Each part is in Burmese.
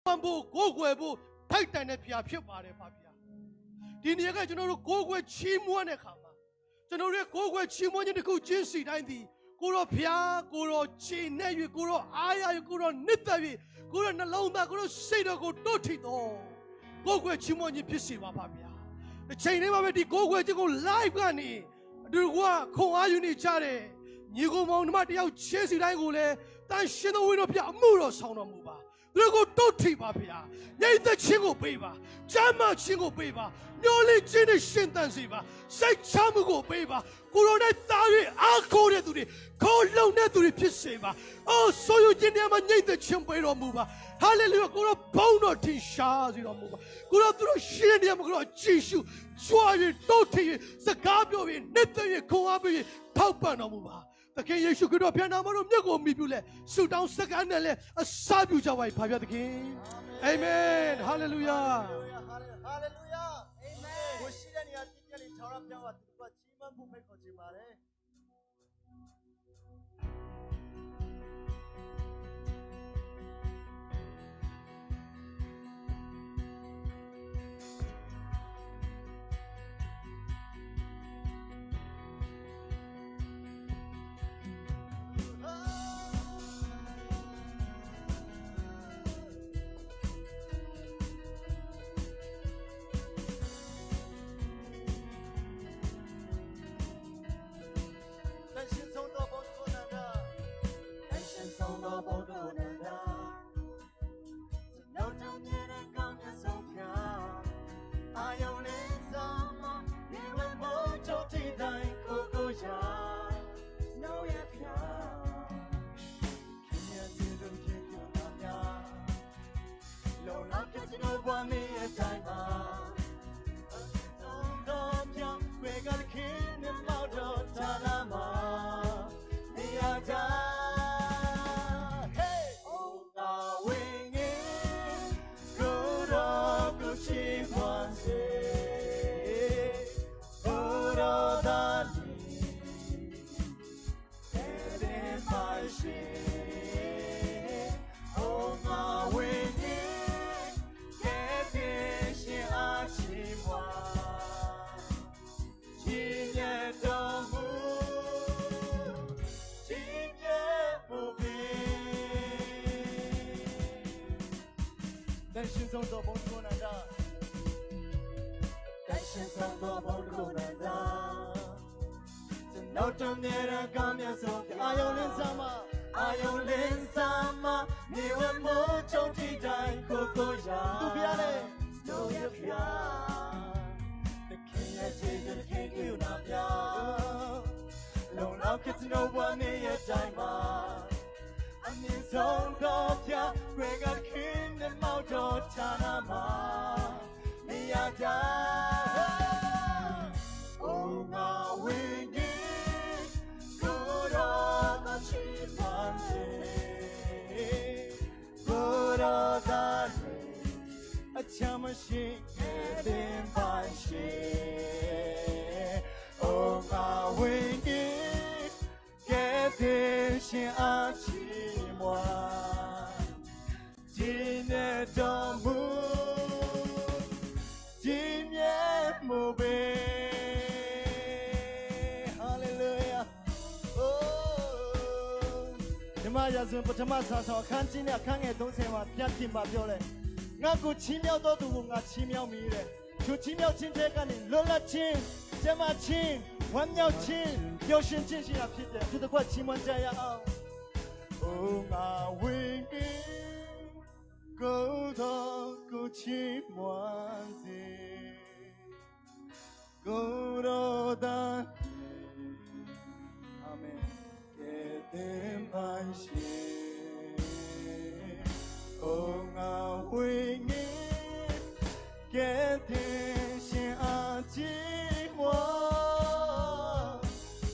不过过不太单的偏偏把的发偏，第二个就那个过过期末的看嘛，就那个过过期末你的够真实的的，过了偏过了期那月过了哎呀过了那大月过了那老大过了谁的过都听到，过过期末你必须把发偏，前年嘛被的过过这个 live 干的，如果空阿有你家的，你个忙他妈的要前时代过来，但现在为了偏没了上了没吧。如果都听吧别啊，你得请我背吧，怎么请我背吧？鸟里真的现单谁吧？谁抢不过背吧？古老的大约阿口的都的，靠老的都的撇谁吧？哦，所有今天嘛你得请背了没吧？哈利路亚，古老帮到天下去了没吧？古老都是现在嘛古老继续抓人都听，是搞表演，那等于空阿表演，逃办了没吧？但是耶稣基督偏那么多那个米表嘞，受到这个呢嘞，杀掉这位派别的king，阿门，哈利路亚，哈利路亚，哈利路亚，阿门。我现在你啊，今天你朝上讲话，这个基本不配合去嘛嘞。心中多梦苦难的，但心中多梦苦难的，真老中年人刚面手，阿有脸上吗？阿有脸上吗？你问我中替代苦苦呀，都别嘞，都也别，的看也这个看有那边，老老看着我我你也在吗？你从头飘，归个看的毛着他那嘛，你呀家，哦我为你，古老的期盼的，古老的人，强么心也变半些，哦我为你，改变心安静。今年的木，今年木呗，哈利路亚，哦，你妈也是不他妈常常看今年看眼东西嘛，偏听吧表嘞，俺过奇妙多度，俺奇妙迷嘞，就奇妙情节干的，罗拉情，这么情，万鸟情，有心真心啊皮的，就得怪奇妙这样啊。哦，我为你，够到够起满子，够到的，阿门，给点半些。哦，我为你，给点心安寂寞，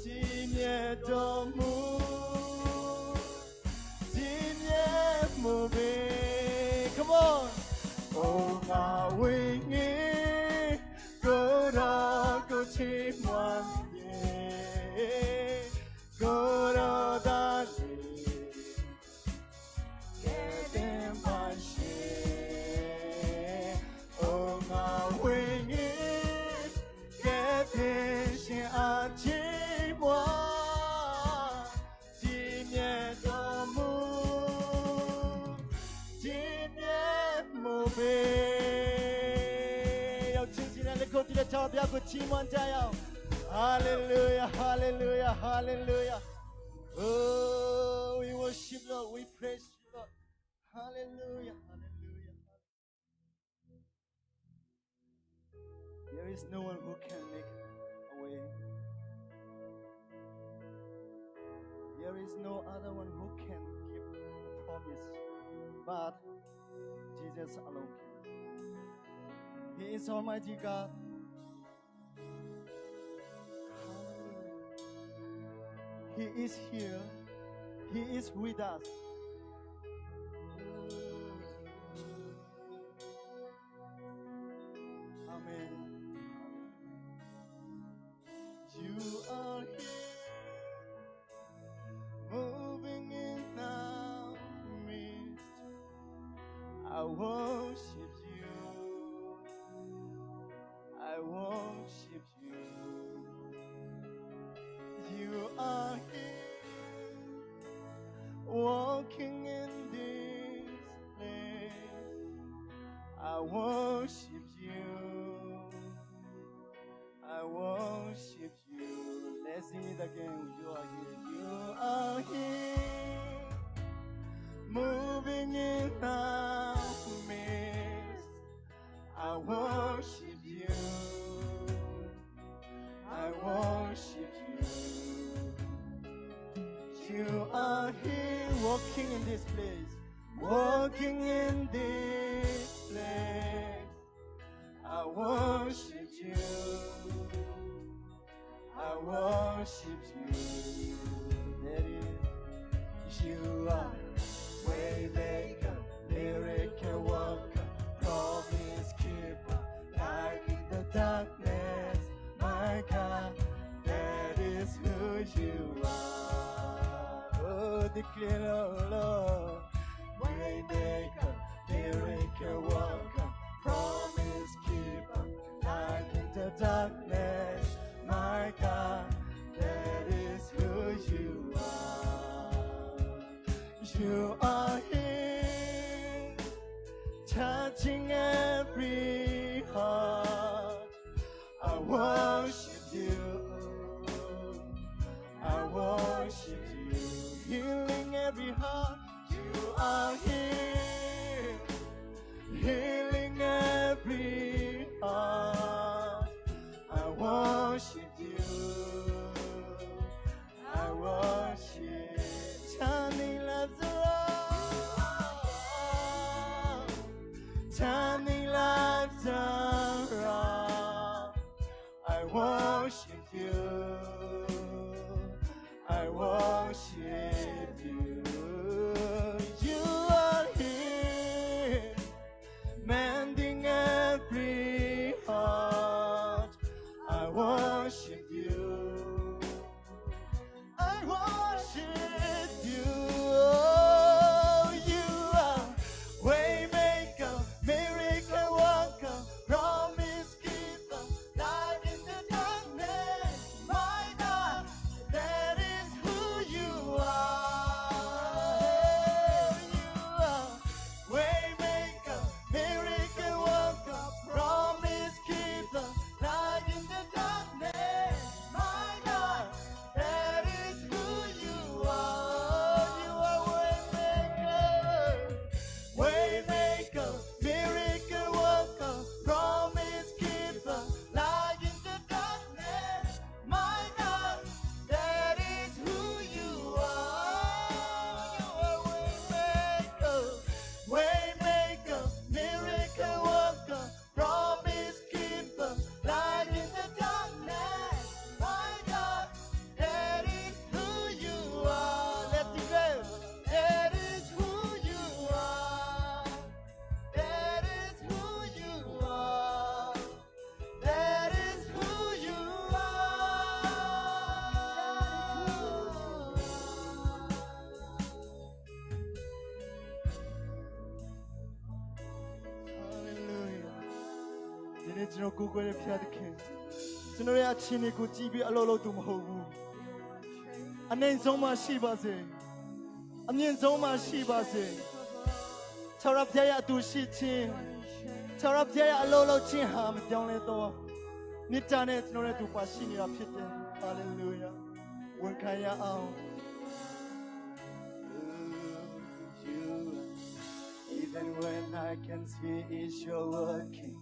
今夜的梦。Come on， 哦，我为你，够到够起满夜，够到大地，给点半些。ကျွန်တော်ဘုရားကိုချီးမွမ်းကြရအောင် Hallelujah Hallelujah Hallelujah Oh we worship Lord we praise you Lord Hallelujah Hallelujah There is no one who can make a way There is no other one who can keep a promise but Jesus alone can He is Almighty God He is here. He is with us. Amen. You are here, moving in our midst. I worship you. I worship you. You are here, walking in this place. I worship you. I worship you. Let's sing it again. You are here. You are here, moving in our midst. I worship you. I worship you. You are here, walking in this place, walking in this place. I worship you. I worship you. That is, you are waymaker, miracle worker, promise keeper, light in the darkness. My God, that is who you are. Oh, declare, oh Lord, waymaker, miracle worker, promise keeper, light in the darkness. My God, that is who you are. You are here, touching every heart. I worship you. I worship you. Healing every heart. You are here. Healing every heart. I worship you. I worship. Turning lives around. Turning lives around. I worship you. I worship you. You are here, mending every heart. I worship you. I worship you. Oh, you are waymaker, miracle worker, promise keeper, light in the darkness. My God, that is who you are. You are waymaker, miracle worker, promise keeper, light in the darkness. My God, that is who you are. You are waymaker, miracle worker, promise keeper, light in the darkness. My God, that is who you are. You are waymaker, miracle worker, promise keeper, light in the darkness. My God, that is who you are. Let's declare, that is who you are. That is who you are. That is who you Hallelujah. ဒီနေ့ကျွန်တော်ကိုယ်ကိုယ်ရဲ့ဖျားသခင်ကျွန်တော်ရဲ့အချင်းတွေကိုကြည်ပြီးအလိုလိုသူမဟုတ်ဘူးအနိုင်ဆုံးမှရှိပါစေအမြင့်ဆုံးမှရှိပါစေခြောက်ရဖျားရဲ့အတူရှိခြင်းခြောက်ရဖျားရဲ့အလိုလိုခြင်းဟာမပြောင်းလဲတော့ မေတ္တာနဲ့ကျွန်တော်တို့ပါရှိနေတာဖြစ်တယ်ဟာလေလုယာဝန်ခံရအောင် Even when I can see it's you're working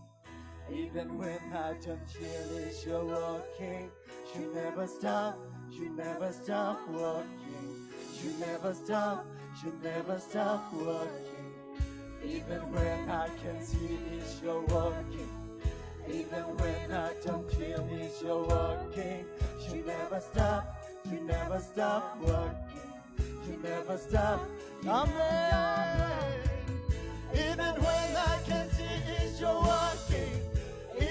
Even when I don't feel it's you're working You never stop working You never stop working Even when I can see it's you're working Even when I don't feel it's you're working You never stop working You never stop Amen Even when I can see it's you're working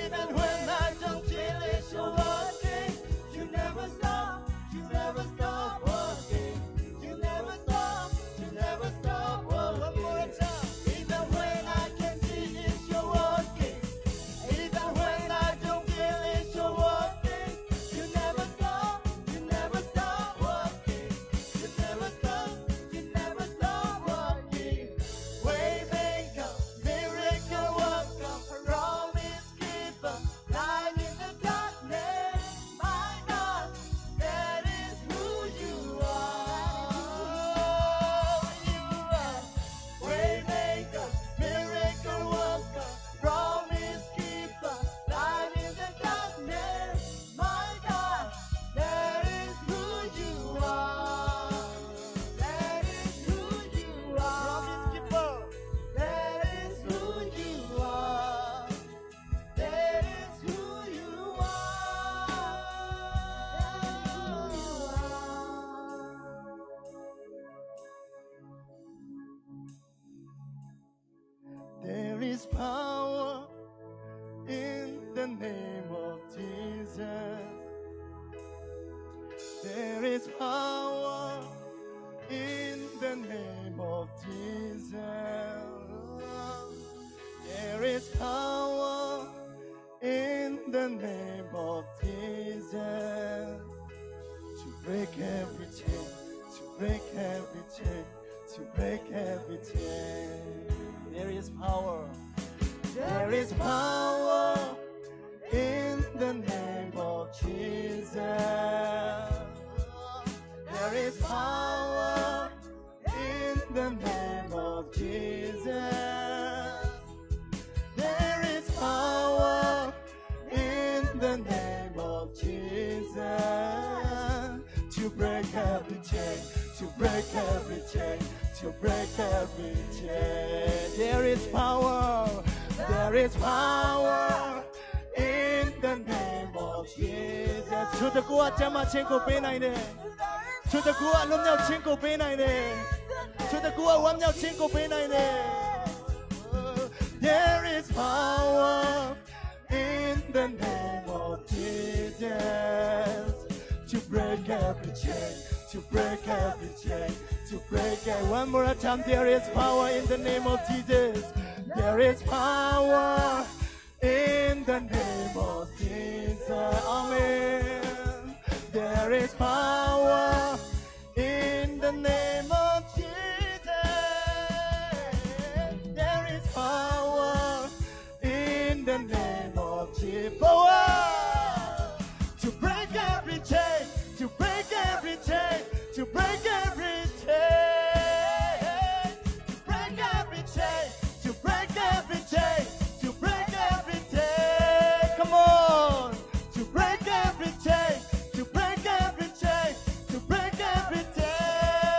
Even when I don't feel it's you're working You never stop working You never stop working One more time Even when I can see it's you're working Even when I don't feel it's you're working You never stop working You never stop working Waymaker, miracle worker, promise keeper, light in the darkness. My God, that is who you are. You are Waymaker, miracle worker, promise keeper, light in the darkness. My God, that is who you are. That is who you are. Promise keeper. That is who you are. That is who you are. There is power in the name of Jesus. There is power in the name of Jesus. There is power in the name of Jesus to break every chain, to break every chain, to break every chain. There is power. There is power in the name of Jesus. There is power in the name of Jesus. There is power in the name of Jesus to break every chain, to break every chain, to break every chain. There is power in the name of Jesus. သူတကူကကျမ်းမာခြင်းကိုပေးနိုင်တယ်။သူတကူကလွတ်မြောက်ခြင်းကိုပေးနိုင်တယ်။သူတကူကဝမ်းမြောက်ခြင်းကိုပေးနိုင်တယ်။ There is power in the name of Jesus to break every chain, to break every chain, to break every. One more time, there is power in the name of Jesus. There is power in the name of Jesus. Amen. There is power in the name of Jesus. There is power in the name of Jesus. Power to break every chain, to break every chain, to break every chain, to break every chain, to break every chain, to break every chain. Come on, to break every chain, to break every chain, to break every chain,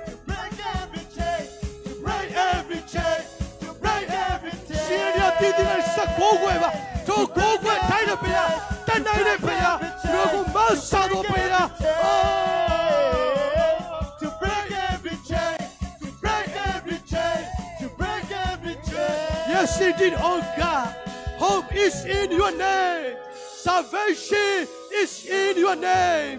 to break every chain, to break every chain, to break every chain. ရှင်ရတည်တည်နဲ့ဆက်ကိုးကွယ်ပါတို့ကိုးကွယ်တိုင်းတဲ့ဘုရားတန်တိုင်းတဲ့ဘုရားတို့ကိုမဆာတော်ဘုရား To break every chain, to break every chain, to break every chain. Yes, indeed, oh God. Hope is in your name. Salvation is in your name.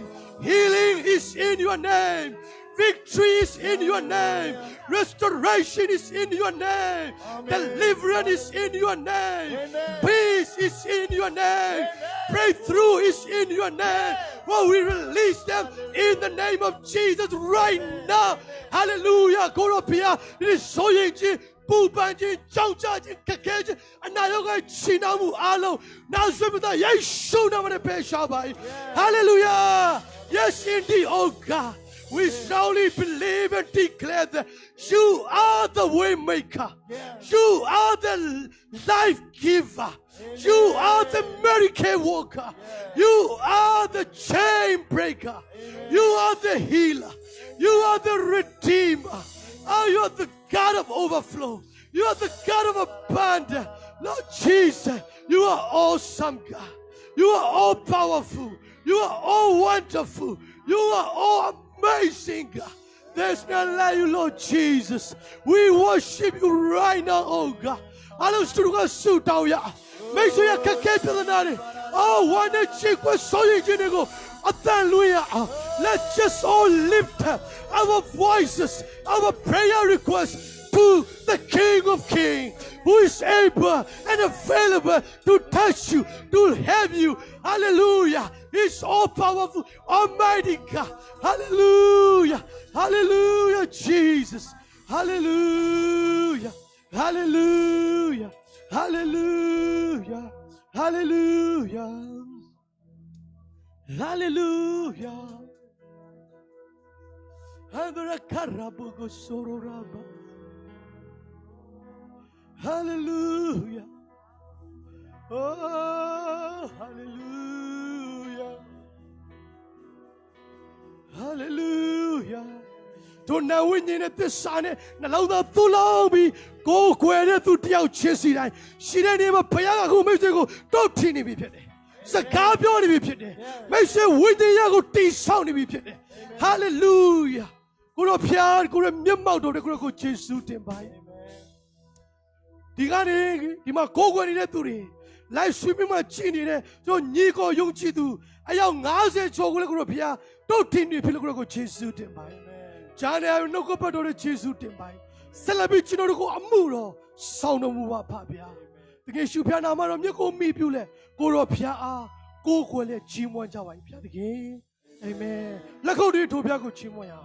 Healing is in your name. Victory is in your name. Restoration is in your name. Amen. Deliverance is in your name. Amen. Peace is in your name. Amen. Breakthrough is in your name. Oh, we release them in the name of Jesus right now. Hallelujah. ကိုရောဖျားဒီဆိုရင်ချင်း ပူပန်ခြင်းကြောက်ကြခြင်းခက်ခဲခြင်းအနာရောဂါချီနှောင်မှုအားလုံးနောက်ဆွေးမသားယေရှုနာမနဲ့ဖယ်ရှားပါ၏ Hallelujah Yes indeed oh God we strongly believe and declare that you are the way maker you are the life giver you are the miracle worker you are the chain breaker you are the healer you are the redeemer oh you are the God of overflow. You are the God of abundance. Lord Jesus, you are awesome God. You are all powerful. You are all wonderful. You are all amazing God. There's none like you, Lord Jesus. We worship you right now, oh God. Make sure you can keep the night. Oh, one day, chick was so you go. Hallelujah. Let's just all lift our voices, our prayer requests to the King of Kings, who is able and available to touch you, to help you. Hallelujah. He's all powerful, almighty God. Hallelujah. Hallelujah, Jesus. Hallelujah. Hallelujah. Hallelujah. Hallelujah. Hallelujah. Hallelujah. Oh, hallelujah. Hallelujah. Don't know when you're at the sun, and allow the Tulabi, go where to the out chessy. She didn't even pay a who makes go, don't teeny be pity. Sakabio be pity. Make sure with the Yago tea sound be pity. Hallelujah. Go up here, go to Mimmo, the Croco Chesu by. Digani, Dima Gogo in a turi. Life swimming my chin in it, so Nico Yung Chidu. A young Nazi chocolate, don't teeny Pilgro Chesu by. Jana no go but on a Chesu by. Celebrity no go amuro, sound of Mua Papia. The Geshupiana Maram Yako Mipule, go up here, go let Chimwa Jawa again. Amen. Let's go to Tobiaco Chimoya.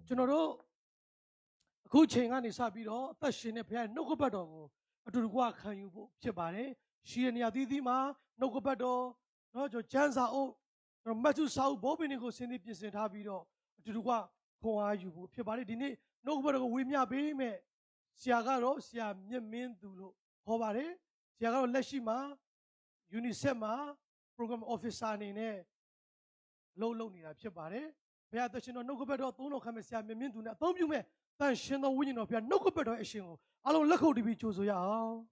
General Coaching on his habito, Tashin a piano, no go bado, to walk can you Chebare, she and Yadidima, no go bado, no Janza O, from Matthew South Bobinico Sinipius and Habito, to walk, who are you, Pebari Dini, no go bado, Wimia Bime, Siagaro, Sia Min Dulo, Hobare, Siagaro Leshima, Unisema, program officer in a low lonely Pebare. Pea the Shino no better tono come sia me mintu na tom you me tan shino winning of ya no better shingo. Alo lako to be choose ya.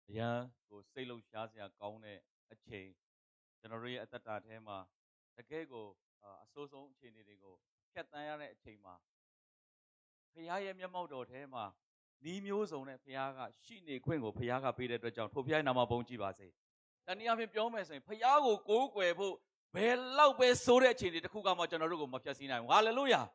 Yeah, go say low shots ya gone a chain. Generally at that time, the Gago, a social chain go, cat iron at Chema. Piam Yamodo Tema, Nimos on a Piaga, Shini Quingo, Piaga Peter the John, Popia Namabonji Base. Then you have him Jomas and Piago go quebo, Bello be so rich in the Kugama General Mapasina. Hallelujah.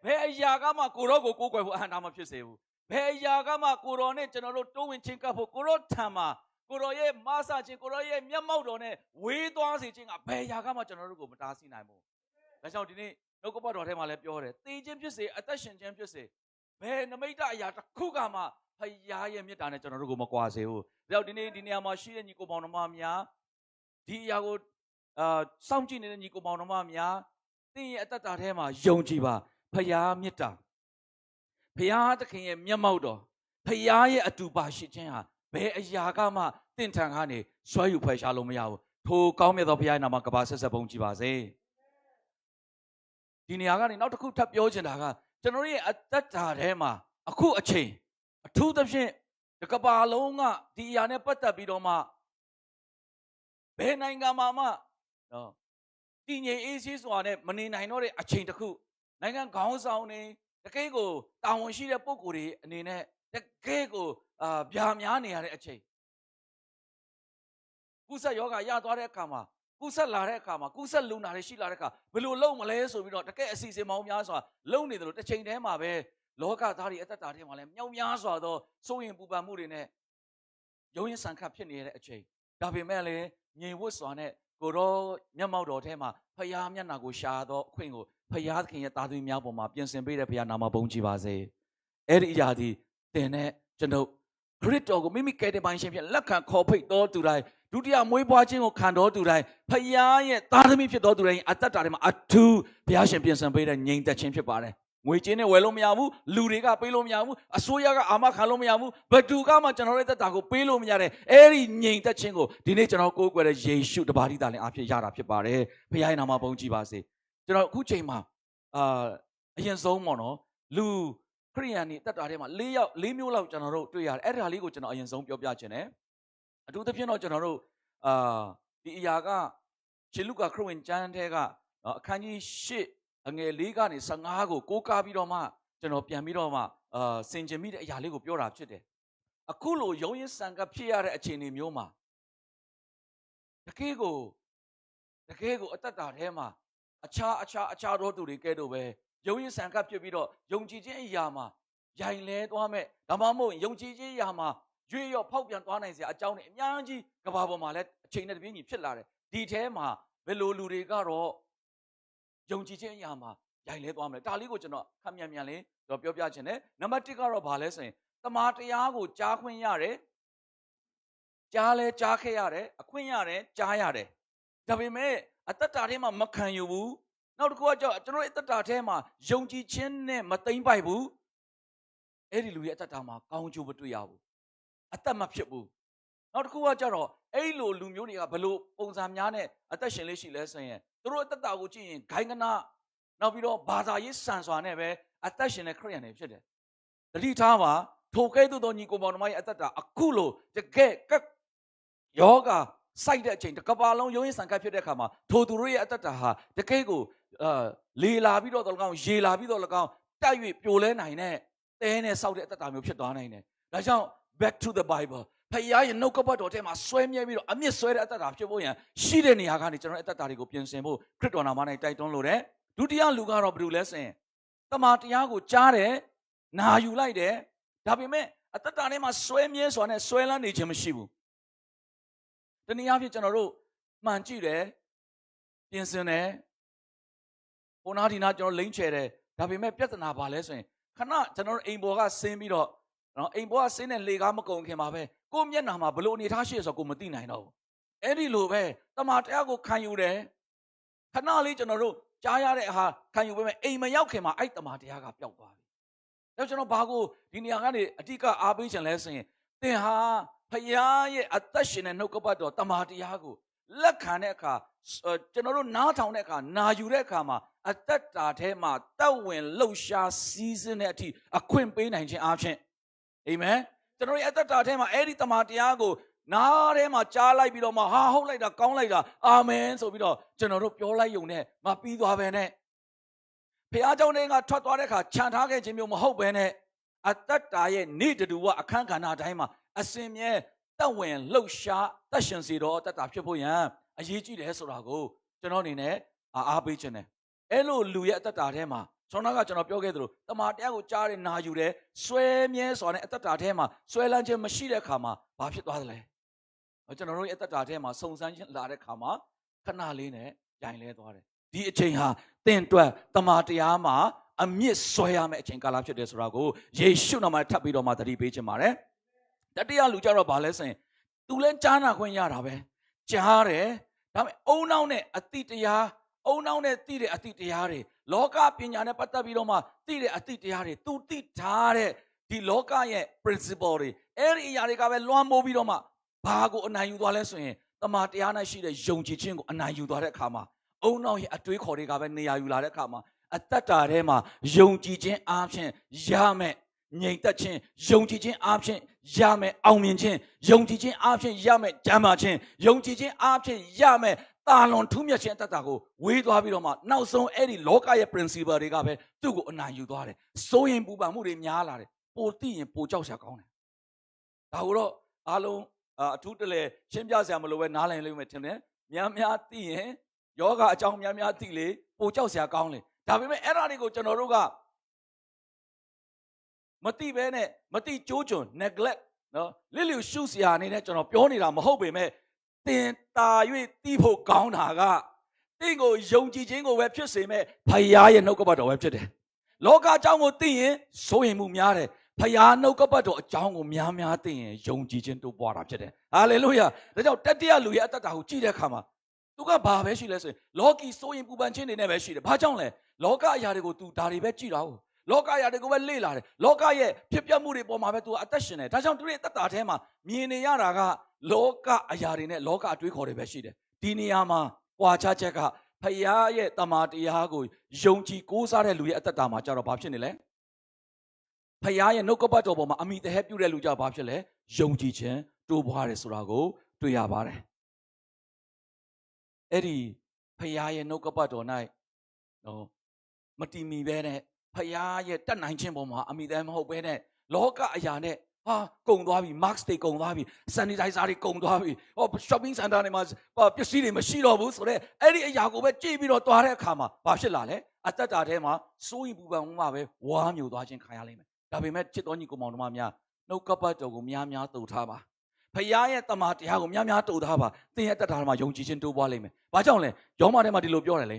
Pay Yagama Kurogo Kuko and Amapisevu. Pay Yagama Kurone General Towin Chinka for Kurotama. Kuroye, Massage, Kuroye, Yamodone, we don't see a Pay Yagama General Matasinamo. That's how today, no go about him. I'll let you order. The Jim just say, attention, Jim just say, Ben, the Meta Yata Kugama, Hayam Yatan General Maquase. They'll deny Dinama, and Nico Bonomamia, Diago, something in Nico Bonomamia, the Atatahema, Yonjiba, Paya Mita. Paya the King Yamodo, Paya Atuba Shichena, Be Yagama, Tintangani, so you pay Shalomia, to come with the Piana Macabas upon Chibase. Diniagani not a cool tap Yojanaga, generally at that time, a cool a chain, a tooth of shame, the Cabalonga, Diane Pata Bidoma, Benanga Mama, no. Dinia is one, Manina, I know a chain to cool. Nangan Gauns on the Kago, down she a pokuri, and in it, the Kago, Biamiani a chain. Kusa Yoga Yadore Kama, ကူးဆက်လာတဲ့အခါမှာကူးဆက်လူနာတွေရှိလာတဲ့အခါဘယ်လိုလုပ်မလဲဆိုပြီးတော့တကယ်အစီအစဉ်မောင်းများစွာလုံနေတယ်လို့တစ်ချိန်တည်းမှာပဲလောကသားတွေအသက်တာထဲမှာလည်းမြောက်များစွာသောစိုးရင်ပူပန်မှုတွေနဲ့ရုံးရင်ဆန်ခတ်ဖြစ်နေတဲ့အချိန်ဒါပေမဲ့လည်းငြိမ်ဝတ်စွာနဲ့ကိုရောမျက်မှောက်တော်ထဲမှာဖယားမျက်နှာကိုရှာသောအခွင့်ကိုဖယားသခင်ရဲ့သားသမီးများပေါ်မှာပြင်ဆင်ပေးတဲ့ဖယားနာမဘုန်းကြီးပါစေအဲ့ဒီအရာဒီတင်နဲ့ကျွန်တော်ခရစ်တော်ကိုမိမိကယ်တင်ပိုင်ရှင်ဖြစ်လက်ခံခေါ်ဖိတ်တော်သူတိုင်းဒုတိယမွေးဖွားခြင်းကိုခံတော်သူတိုင်းဖယားရဲ့သားသမီးဖြစ်တော်သူတိုင်းအသက်တာထဲမှာအထူးဘုရားရှင်ပြင်ဆင်ပေးတဲ့ငြိမ်သက်ခြင်းဖြစ်ပါတယ်ငွေကြေးနဲ့ဝယ်လို့မရဘူးလူတွေကပေးလို့မရဘူးအစိုးရကအာမခံလို့မရဘူးဘယ်သူကမှကျွန်တော်ရဲ့သက်တာကိုပေးလို့မရတဲ့အဲ့ဒီငြိမ်သက်ခြင်းကိုဒီနေ့ကျွန်တော်ကိုးကွယ်တဲ့ယေရှုတပါးတည်းသားလည်းအဖြစ်ရတာဖြစ်ပါတယ်ဘုရားရဲ့နာမဘုန်းကြီးပါစေကျွန်တော်အခုချိန်မှာအရင်ဆုံးပေါ့နော်လူခရိယန်တွေသက်တာထဲမှာ၄မျိုးလောက်ကျွန်တော်တို့တွေ့ရတယ်အဲ့ဒါလေးကိုကျွန်တော်အရင်ဆုံးပြောပြချင်တယ်အထူးသဖြင့်တော့ကျွန်တော်တို့ဒီအရာကရှင်လုကာခရစ်ဝင်ကျမ်းထဲကအခန်းကြီး8အငယ်4ကနေ15ကိုကိုးကားပြီးတော့မှကျွန်တော်ပြန်ပြီးတော့မှဆင်ခြင်မိတဲ့အရာလေးကိုပြောတာဖြစ်တယ်အခုလိုရုံးရင်းဆန်ကဖြစ်ရတဲ့အခြေအနေမျိုးမှာတကယ်ကိုအသက်တာထဲမှာအခြားသောသူတွေကဲ့သို့ပဲရုံးရင်းဆန်ကဖြစ်ပြီးတော့ယုံကြည်ခြင်းအရာမှာရိုင်လဲသွားမဲ့ဒါမှမဟုတ်ယုံကြည်ခြင်းအရာမှာရွေ့ရော့ဖောက်ပြန်သွားနိုင်စရာအကြောင်းတွေအများကြီးကမ္ဘာပေါ်မှာလည်းအချိန်နဲ့တပြေးညီဖြစ်လာတယ်ဒီထဲမှာဘယ်လိုလူတွေကတော့ယုံကြည်ခြင်းအရာမှာရိုင်လဲသွားမလဲဒါလေးကိုကျွန်တော်ခက်မြန်လေးတော့ပြောပြချင်တယ်နံပါတ်1ကတော့ဘာလဲဆိုရင်တမန်တရားကိုကြားခွင့်ရတယ်ကြားလဲကြားခဲ့ရတယ်အခွင့်ရတယ်ကြားရတယ်ဒါပေမဲ့အသက်တာထဲမှာမခံယူဘူးနောက်တစ်ခုကကျွန်တော်ရဲ့အသက်တာထဲမှာယုံကြည်ခြင်းနဲ့မသိမ့်ပိုက်ဘူးအဲ့ဒီလူရဲ့အသက်တာမှာကောင်းကျိုးမတွေ့ရဘူးအသက်မဖြစ်ဘူးနောက်တစ်ခုကကြတော့အဲ့လိုလူမျိုးတွေကဘယ်လိုပုံစံများနဲ့အသက်ရှင်လေးရှိလဲဆိုရင်သူတို့အသက်တာကိုကြည့်ရင်ဂိုင်းကနာနောက်ပြီးတော့ဘာသာရေးဆန်စွာနဲ့ပဲအသက်ရှင်တဲ့ခရိယန်တွေဖြစ်တယ်တတိထားပါထိုကဲ့သို့သောညီကိုမောင်နှမရဲ့အသက်တာအခုလိုတကယ်ယောဂစိုက်တဲ့အချိန်တစ်ကမ္ဘာလုံးရုံးရင်ဆန်ခတ်ဖြစ်တဲ့အခါမှာထိုသူတို့ရဲ့အသက်တာဟာတကယ်ကိုလေလာပြီးတော့၎င်းရေလာပြီးတော့၎င်းတက်၍ပြိုလဲနိုင်တဲ့တဲနဲ့စောက်တဲ့အသက်တာမျိုးဖြစ်သွားနိုင်တယ်ဒါကြောင့် back to the Bible ဖခင်ရဲ့နှုတ်ကပတ်တော်ထဲမှာဆွဲမြဲပြီးတော့အမြင့်ဆွဲတဲ့အသက်တာဖြစ်ဖို့ရန်ရှိတဲ့နေရာကနေကျွန်တော်အသက်တာတွေကိုပြင်ဆင်ဖို့ခရစ်တော်နာမ၌တိုက်တွန်းလိုတယ်ဒုတိယလူကတော့ဘယ်လိုလဲဆိုရင်တမန်တရားကိုကြားတယ်နာယူလိုက်တယ်ဒါပေမဲ့အသက်တာထဲမှာဆွဲမြဲစွာနဲ့ဆွဲလန်းနေခြင်းမရှိဘူးတနည်းအားဖြင့်ကျွန်တော်တို့မှန်ကြည့်တယ်ပြင်ဆင်တယ်ဟိုနာဒီနာကျွန်တော်လိမ့်ချယ်တယ်ဒါပေမဲ့ပြဿနာဘာလဲဆိုရင်ခဏကျွန်တော်တို့အိမ်ပေါ်ကဆင်းပြီးတော့နော်အိမ်ပေါ်ကဆင်းတဲ့လေကားမကုန်ခင်မှာပဲကိုယ့်မျက်နှာမှာဘလို့အနေထားရှိရဆိုကိုမသိနိုင်တော့ဘူးအဲ့ဒီလိုပဲတမန်တရားကိုခံယူတယ်ခဏလေးကျွန်တော်တို့ကြားရတဲ့ဟာခံယူပေးမယ်အိမ်မရောက်ခင်မှာအဲ့တမန်တရားကပျောက်သွားပြီဒါကျွန်တော်ဘာကိုဒီနေရာကနေအတိကအားပေးချင်လဲဆိုရင်သင်ဟာဖခင်ရဲ့အသက်ရှင်တဲ့နှုတ်ကပတ်တော်တမန်တရားကိုလက်ခံတဲ့အခါကျွန်တော်တို့နားထောင်တဲ့အခါနာယူတဲ့အခါမှာအသက်တာထဲမှာတောက်ဝင်လှုပ်ရှားစီးစင်းတဲ့အထိအခွင့်ပေးနိုင်ခြင်းအပြင်အာမင်ကျွန်တော်ရဲ့အသက်တာထဲမှာအဲ့ဒီတမန်တရားကိုနားထဲမှာကြားလိုက်ပြီးတော့မှဟာဟုတ်လိုက်တာကောင်းလိုက်တာအာမင်ဆိုပြီးတော့ကျွန်တော်တို့ပြောလိုက်ရုံနဲ့မပြီးသွားပဲနဲ့ဖခင်เจ้าတွေကထွက်သွားတဲ့အခါခြံထားခဲ့ခြင်းမျိုးမဟုတ်ပဲနဲ့အသက်တာရဲ့နေ့တူဝအခန်းကဏ္ဍတိုင်းမှာအစင်မြဲတောက်ဝင်လှုပ်ရှားသက်ရှင်စေတော့အသက်တာဖြစ်ဖို့ရန်အရေးကြီးတယ်ဆိုတာကိုကျွန်တော်အနေနဲ့အားပေးခြင်းတယ်အဲ့လိုလူရဲ့အသက်တာထဲမှာကျွန်တော်ပြောခဲ့သလိုတမန်တရားကိုကြားတယ်နာယူတယ်ဆွဲမြဲစွာနဲ့အသက်တာထဲမှာဆွဲလန်းခြင်းမရှိတဲ့အခါမှာဘာဖြစ်သွားသလဲကျွန်တော်တို့ရဲ့အသက်တာထဲမှာစုံစမ်းခြင်းလာတဲ့အခါမှာခဏလေးနဲ့ရိုင်လဲသွားတယ်ဒီအချိန်ဟာသင်အတွက်တမန်တရားမှာအမြင့်ဆွဲရမယ့်အချိန်ကာလဖြစ်တယ်ဆိုတာကိုယေရှုနာမနဲ့ထပ်ပြီးတော့မှသတိပေးခြင်းပါတယ်တတိယလူကြတော့ဘာလဲဆိုရင်သူလည်းကြားနာခွင့်ရတာပဲကြားတယ်ဒါပေမဲ့အုံနောက်နဲ့အတိတရားအုံနောက်နဲ့သိတဲ့အတိတရားတွေလောကပညာနဲ့ပတ်သက်ပြီးတော့မှသိတဲ့အတိတရားတွေသူသိထားတဲ့ဒီလောကရဲ့ principle တွေအဲ့ဒီအရာတွေကပဲလွှမ်းမိုးပြီးတော့မှဘာကိုအနိုင်ယူသွားလဲဆိုရင်တမန်တရားနဲ့ရှိတဲ့ယုံကြည်ခြင်းကိုအနိုင်ယူသွားတဲ့အခါမှာအုံနောက်ရဲ့အတွေးခေါ်တွေကပဲနေရာယူလာတဲ့အခါမှာအသက်တာထဲမှာယုံကြည်ခြင်းအားဖြင့်ရမယ်ငြိမ်သက်ခြင်းယုံကြည်ခြင်းအားဖြင့်ရမယ်အောင်မြင်ခြင်းယုံကြည်ခြင်းအားဖြင့်ရမယ်ကျမ်းမာခြင်းယုံကြည်ခြင်းအားဖြင့်ရမယ်တာလွန်ထူးမြတ်ခြင်းအတ္တကိုဝေးသွားပြီးတော့မှနောက်ဆုံးအဲ့ဒီလောကရဲ့ principle တွေကပဲသူ့ကိုအနိုင်ယူသွားတယ်စိုးရင်ပူပန်မှုတွေများလာတယ်ပိုသိရင်ပိုကြောက်စရာကောင်းတယ်ဒါကိုတော့အားလုံးအထူးတလဲရှင်းပြစရာမလိုပဲနားလည်လိမ့်မယ်ထင်တယ် များသိရင်ယောဂအကြောင်းများသိလေပိုကြောက်စရာကောင်းလေဒါပေမဲ့အဲ့ဒါတွေကိုကျွန်တော်တို့ကမသိဘဲနဲ့မသိကြိုးကျွန် neglect နော်လစ်လျူရှုစရာအနေနဲ့ကျွန်တော်ပြောနေတာမဟုတ်ပေမဲ့တင်တာ၍သိဖို့ကောင်းတာကတင့်ကိုယုံကြည်ခြင်းကိုပဲဖြစ်စေမဲ့ဖခင်ရဲ့နှုတ်ကပတ်တော်ပဲဖြစ်တယ်လောကအကြောင်းကိုသိရင်စိုးရင်မှုများတယ်ဖခင်နှုတ်ကပတ်တော်အကြောင်းကိုများသိရင်ယုံကြည်ခြင်းတိုးပွားတာဖြစ်တယ်ဟာလေလုယာဒါကြောင့်တတိယလူရဲ့အသက်တာကိုကြည့်တဲ့အခါမှာသူကဘာပဲရှိလဲဆိုရင်လောကီစိုးရင်ပူပန်ခြင်းတွေနဲ့ပဲရှိတယ်ဘာကြောင့်လဲလောကအရာတွေကို तू ဒါတွေပဲကြည့်တာဟုတ်လောကအရာတွေကိုပဲလေ့လာတယ်လောကရဲ့ဖြစ်ပျက်မှုတွေပေါ်မှာပဲ तू အသက်ရှင်တယ်ဒါကြောင့်သူရဲ့အသက်တာထဲမှာမြင်နေရတာကလောကအရာတွေနဲ့လောကအတွေးခေါ်တွေပဲရှိတယ်ဒီနေရာမှာပွာခြားချက်ကဖခင်ရဲ့တမန်တရားကိုယုံကြည်ကိုးစားတဲ့လူရဲ့အသက်တာမှာကြတော့ဘာဖြစ်နေလဲဖခင်ရဲ့နှုတ်ကပတ်တော်ပေါ်မှာအမိတဟဲပြုတဲ့လူကြောင့်ဘာဖြစ်လဲယုံကြည်ခြင်းတိုးပွားတယ်ဆိုတာကိုတွေ့ရပါတယ်အဲ့ဒီဖခင်ရဲ့နှုတ်ကပတ်တော်၌နော်မတီမီပဲနဲ့ဖခင်ရဲ့တတ်နိုင်ခြင်းပေါ်မှာအမိတဟဲမဟုတ်ပဲနဲ့လောကအရာနဲ့ဟာကုန်သွားပြီ mask တွေကုန်သွားပြီ sanitizer တွေကုန်သွားပြီဟော shopping center တွေမှာပစ္စည်းတွေမရှိတော့ဘူးဆိုတော့အဲ့ဒီအရာကိုပဲကြည့်ပြီးတော့သွားတဲ့အခါမှာဘာဖြစ်လာလဲအသက်တာထဲမှာစိုးရိမ်ပူပန်မှုမှာပဲဝါမျိုးသွားခြင်းခံရလိမ့်မယ်ဒါပေမဲ့ချစ်တော်ညီကောင်မောင်တို့များနှုတ်ကပတ်တော်ကိုများတုံထားပါဖခင်ရဲ့တမန်တရားကိုများတုံထားပါသင်ရဲ့အသက်တာမှာယုံကြည်ခြင်းတိုးပွားလိမ့်မယ်ဘာကြောင့်လဲယောမထဲမှာဒီလိုပြောတယ်လေ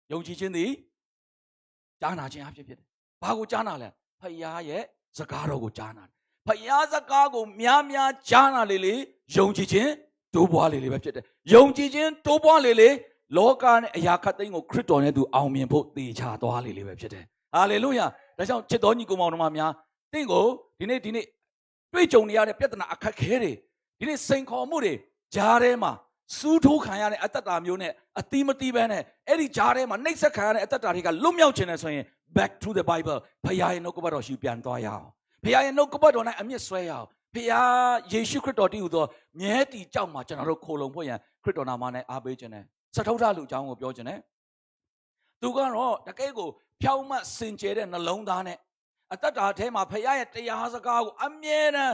ယုံကြည်ခြင်းသည်ကြားနာခြင်းအဖြစ်ဖြစ်တယ်ဘာကိုကြားနာလဲဖခင်ရဲ့စကားတော်ကိုကြားနာတယ်ဖခင်စကားကိုများကြားနာလေယုံကြည်ခြင်းတိုးပွားလေပဲဖြစ်တယ်ယုံကြည်ခြင်းတိုးပွားလေလောကနဲ့အရာခတ်သိမ်းကိုခရစ်တော်နဲ့သူအောင်မြင်ဖို့တည်ချသွားလေပဲဖြစ်တယ်ဟာလေလုယာဒါကြောင့်ချစ်တော်ညီကောင်မောင်တို့များတင့်ကိုဒီနေ့တွေ့ကြုံနေရတဲ့ပြဿနာအခက်ခဲတွေဒီနေ့စိန်ခေါ်မှုတွေကြားထဲမှာစူးထိုးခံရတဲ့အတ္တတာမျိုးနဲ့အတိမတိပဲနဲ့အဲ့ဒီကြားထဲမှာနှိပ်စက်ခံရတဲ့အတ္တတာတွေကလွတ်မြောက်ခြင်းနဲ့ဆိုရင် back to the Bible ဖခင်ရဲ့နှုတ်ကပတ်တော်ရှိပြန်သွားရအောင်ဖခင်ရဲ့နှုတ်ကပတ်တော်၌အမြင့်ဆွဲရအောင်ဖခင်ယေရှုခရစ်တော်တည်ဟူသောမြဲတည်ကြောက်မှာကျွန်တော်တို့ခိုလုံဖို့ရန်ခရစ်တော်နာမနဲ့အားပေးခြင်းနဲ့စထုထလူအကြောင်းကိုပြောခြင်းနဲ့သူကတော့တကယ်ကိုဖြောင်းမှစင်ကြယ်တဲ့နှလုံးသားနဲ့အတ္တတာထဲမှာဖခင်ရဲ့တရားစကားကိုအမြဲတမ်း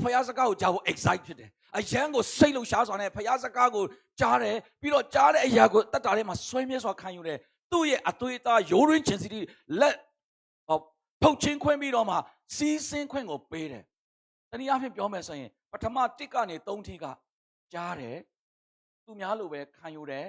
ဖခင်စကားကိုကြားဖို့ excite ဖြစ်တယ်အယံကိုစိတ်လှုပ်ရှားစွာနဲ့ဖခင်စကားကိုကြားတယ်ပြီးတော့ကြားတဲ့အရာကိုတတ်တာထဲမှာဆွဲမြဲစွာခံယူတယ်သူ့ရဲ့အသွေးသားရိုးရင်းချင်းစီလက်ထုတ်ချင်းခွင့်ပြီးတော့မှစီးစင်းခွင့်ကိုပေးတယ်တနည်းအားဖြင့်ပြောမယ်ဆိုရင်ပထမ1ကနေ3ထိကကြားတယ်သူများလိုပဲခံယူတယ်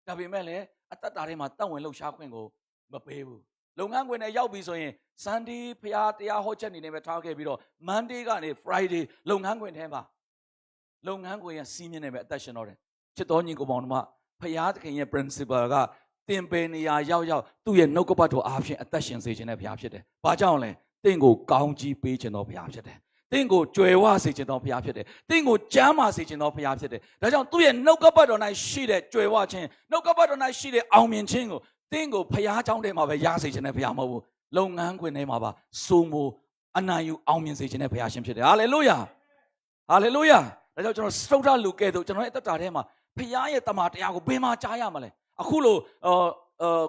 ဒါပေမဲ့လည်းအတ္တတာထဲမှာတတ်ဝင်လှုပ်ရှားခွင့်ကိုမပေးဘူးလုပ်ငန်းခွင်နဲ့ရောက်ပြီဆိုရင် Sunday ဖခင်တရားဟောချက်နေနဲ့ပဲထားခဲ့ပြီးတော့ Monday ကနေ Friday လုပ်ငန်းခွင်ထဲမှာလုပ်ငန်းခွင်ရဲ့စီးမြင်နေပဲအသက်ရှင်တော့တယ်ချစ်တော်ညီကောင်မောင်တို့ဖခင်သခင်ရဲ့ principle ကတင်ပင်နေရာရောက်သူ့ရဲ့နှုတ်ကပတ်တော်အားဖြင့်အသက်ရှင်စေခြင်းနဲ့ဘုရားဖြစ်တယ်။ဘာကြောင့်လဲ။တင့်ကိုကောင်းကြီးပေးခြင်းတော်ဘုရားဖြစ်တယ်။တင့်ကိုကြွယ်ဝစေခြင်းတော်ဘုရားဖြစ်တယ်။တင့်ကိုကျမ်းမာစေခြင်းတော်ဘုရားဖြစ်တယ်။ဒါကြောင့်သူ့ရဲ့နှုတ်ကပတ်တော်၌ရှိတဲ့ကြွယ်ဝခြင်းနှုတ်ကပတ်တော်၌ရှိတဲ့အောင်မြင်ခြင်းကိုတင့်ကိုဘုရားကြောင့်တည်းမှာပဲရစေခြင်းနဲ့ဘုရားမဟုတ်ဘူး။လုပ်ငန်းခွင်ထဲမှာပါစိုးမိုးအနိုင်ယူအောင်မြင်စေခြင်းနဲ့ဘုရားရှင်ဖြစ်တယ်။ဟာလေလုယာ။ဟာလေလုယာ။ဒါကြောင့်ကျွန်တော်စတုထလူကဲ့သို့ကျွန်တော်ရဲ့အသက်တာထဲမှာဘုရားရဲ့တမန်တရားကိုဘယ်မှာကြားရမလဲ။အခုလို